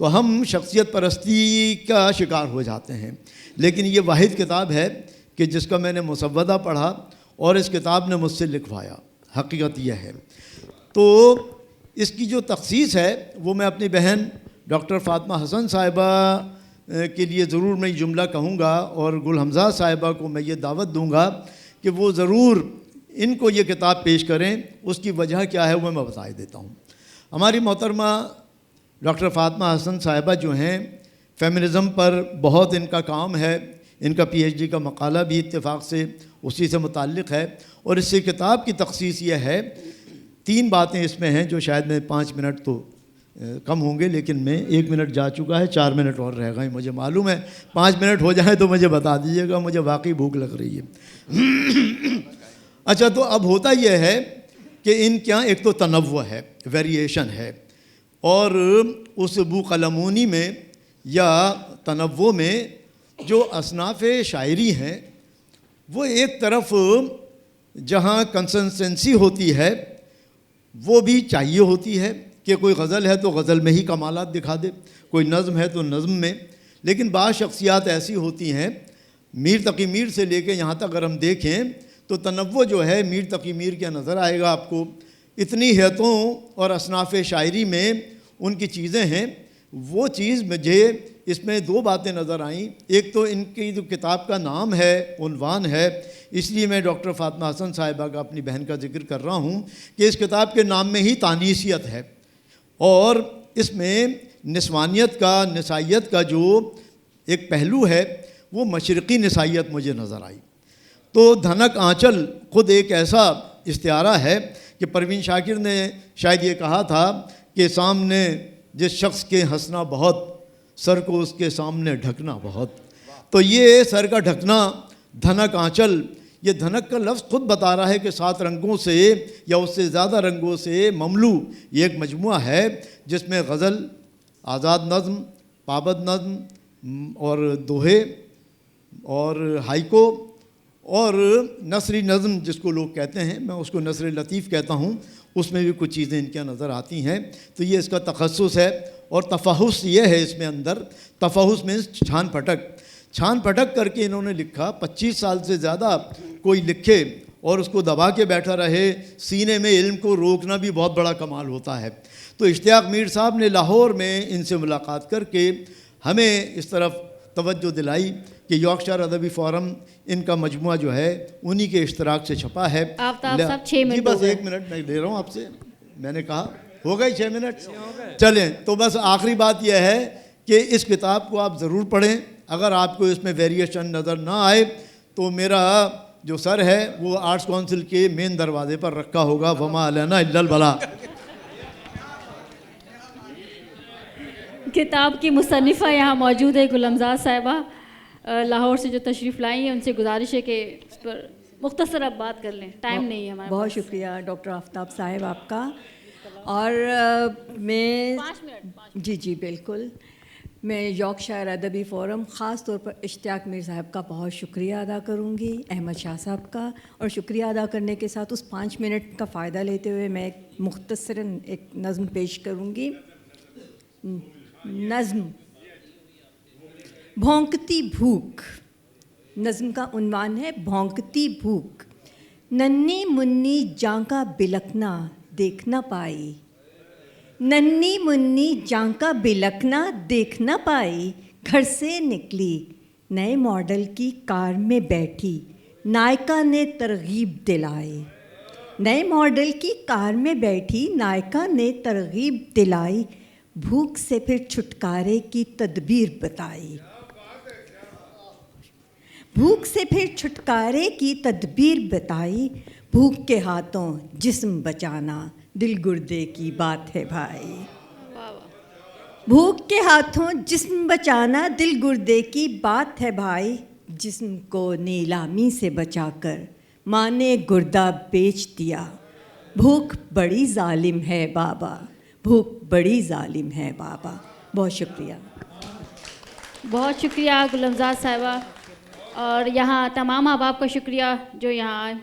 تو ہم شخصیت پرستی کا شکار ہو جاتے ہیں. لیکن یہ واحد کتاب ہے کہ جس کا میں نے مسودہ پڑھا اور اس کتاب نے مجھ سے لکھوایا. حقیقت یہ ہے. تو اس کی جو تخصیص ہے وہ میں اپنی بہن ڈاکٹر فاطمہ حسن صاحبہ کے لیے ضرور میں یہ جملہ کہوں گا, اور گل حمزہ صاحبہ کو میں یہ دعوت دوں گا کہ وہ ضرور ان کو یہ کتاب پیش کریں. اس کی وجہ کیا ہے وہ میں بتا دیتا ہوں. ہماری محترمہ ڈاکٹر فاطمہ حسن صاحبہ جو ہیں فیمنزم پر بہت ان کا کام ہے. ان کا پی ایچ ڈی کا مقالہ بھی اتفاق سے اسی سے متعلق ہے. اور اس سے کتاب کی تخصیص یہ ہے, 3 باتیں اس میں ہیں جو شاید میں 5 منٹ تو کم ہوں گے, لیکن میں 1 منٹ جا چکا ہے, 4 منٹ اور رہ گئے. مجھے معلوم ہے 5 منٹ ہو جائیں تو مجھے بتا دیجیے گا, مجھے واقعی بھوک لگ رہی ہے. اچھا, تو اب ہوتا یہ ہے کہ ان کیا ایک تو تنوع ہے, ویریشن ہے, اور اس بو قلمونی میں یا تنوع میں جو اصناف شاعری ہیں وہ ایک طرف جہاں کنسسٹنسی ہوتی ہے وہ بھی چاہیے ہوتی ہے کہ کوئی غزل ہے تو غزل میں ہی کمالات دکھا دے, کوئی نظم ہے تو نظم میں. لیکن بعض شخصیات ایسی ہوتی ہیں, میر تقی میر سے لے کے یہاں تک اگر ہم دیکھیں تو تنوع جو ہے میر تقی میر کیا نظر آئے گا آپ کو. اتنی حیتوں اور اصناف شاعری میں ان کی چیزیں ہیں. وہ چیز مجھے اس میں 2 باتیں نظر آئیں. ایک تو ان کی جو کتاب کا نام ہے, عنوان ہے, اس لیے میں ڈاکٹر فاطمہ حسن صاحبہ کا اپنی بہن کا ذکر کر رہا ہوں کہ اس کتاب کے نام میں ہی تانیثیت ہے, اور اس میں نسوانیت کا, نسائیت کا جو ایک پہلو ہے وہ مشرقی نسائیت مجھے نظر آئی. تو دھنک آنچل خود ایک ایسا استعارہ ہے کہ پروین شاکر نے شاید یہ کہا تھا کہ سامنے جس شخص کے ہنسنا بہت, سر کو اس کے سامنے ڈھکنا بہت. تو یہ سر کا ڈھکنا, دھنک آنچل, یہ دھنک کا لفظ خود بتا رہا ہے کہ 7 رنگوں سے یا اس سے زیادہ رنگوں سے مملو یہ ایک مجموعہ ہے جس میں غزل, آزاد نظم, پابند نظم اور دوہے اور ہائیکو اور نثری نظم جس کو لوگ کہتے ہیں, میں اس کو نثر لطیف کہتا ہوں, اس میں بھی کچھ چیزیں ان کے نظر آتی ہیں. تو یہ اس کا تخصص ہے. اور تفحص یہ ہے اس میں اندر, تفحص میں چھان پھٹک کر کے انہوں نے لکھا. 25 سال سے زیادہ کوئی لکھے اور اس کو دبا کے بیٹھا رہے, سینے میں علم کو روکنا بھی بہت بڑا کمال ہوتا ہے. تو اشتیاق میر صاحب نے لاہور میں ان سے ملاقات کر کے ہمیں اس طرف توجہ دلائی کہ یارکشائر ادبی فورم ان کا مجموعہ جو ہے انہی کے اشتراک سے چھپا ہے. آفتاب صاحب 6 منٹ. جی بس 1 منٹ میں لے رہا ہوں آپ سے, میں نے کہا ہو گئی 6 منٹ. چلیں, تو بس آخری بات یہ ہے کہ اس کتاب کو آپ ضرور پڑھیں. اگر آپ کو اس میں ویریشن نظر نہ آئے تو میرا جو سر ہے وہ آرٹس کونسل کے مین دروازے پر رکھا ہوگا, وما علینا الا البلاغ. کتاب کی مصنفہ یہاں موجود ہے گل حمزہ صاحبہ, لاہور سے جو تشریف لائی ہیں. ان سے گزارش ہے کہ اس پر مختصر اب بات کر لیں, ٹائم نہیں ہے ہمارے. بہت شکریہ ڈاکٹر آفتاب صاحب آپ کا. اور میں 5 منٹ. جی بالکل. میں یارکشائر ادبی فورم خاص طور پر اشتیاق میر صاحب کا بہت شکریہ ادا کروں گی, احمد شاہ صاحب کا. اور شکریہ ادا کرنے کے ساتھ اس 5 منٹ کا فائدہ لیتے ہوئے میں مختصراً ایک نظم پیش کروں گی. نظم بھونکتی بھوک. نظم کا عنوان ہے بھونکتی بھوک. ننھی منی جاں کا بلکنا دیکھ نہ پائی, ننھی منی جاں کا بلکنا دیکھ نہ پائی. گھر سے نکلی نئے ماڈل کی کار میں بیٹھی, نائکا نے ترغیب دلائی. نئے ماڈل کی کار میں بیٹھی نائکا نے ترغیب دلائی. بھوک سے پھر چھٹکارے کی تدبیر بتائی. بھوک سے پھر چھٹکارے کی تدبیر بتائی. بھوک کے ہاتھوں جسم بچانا دل گردے کی بات ہے بھائی. بھوک کے ہاتھوں جسم بچانا دل گردے کی بات ہے بھائی. جسم کو نیلامی سے بچا کر ماں نے گردہ بیچ دیا. بھوک بڑی ظالم ہے بابا, بھوک بڑی ظالم ہے بابا. بہت شکریہ. بہت شکریہ گل حمزہ صاحبہ, اور یہاں تمام احباب کا شکریہ جو یہاں آئے.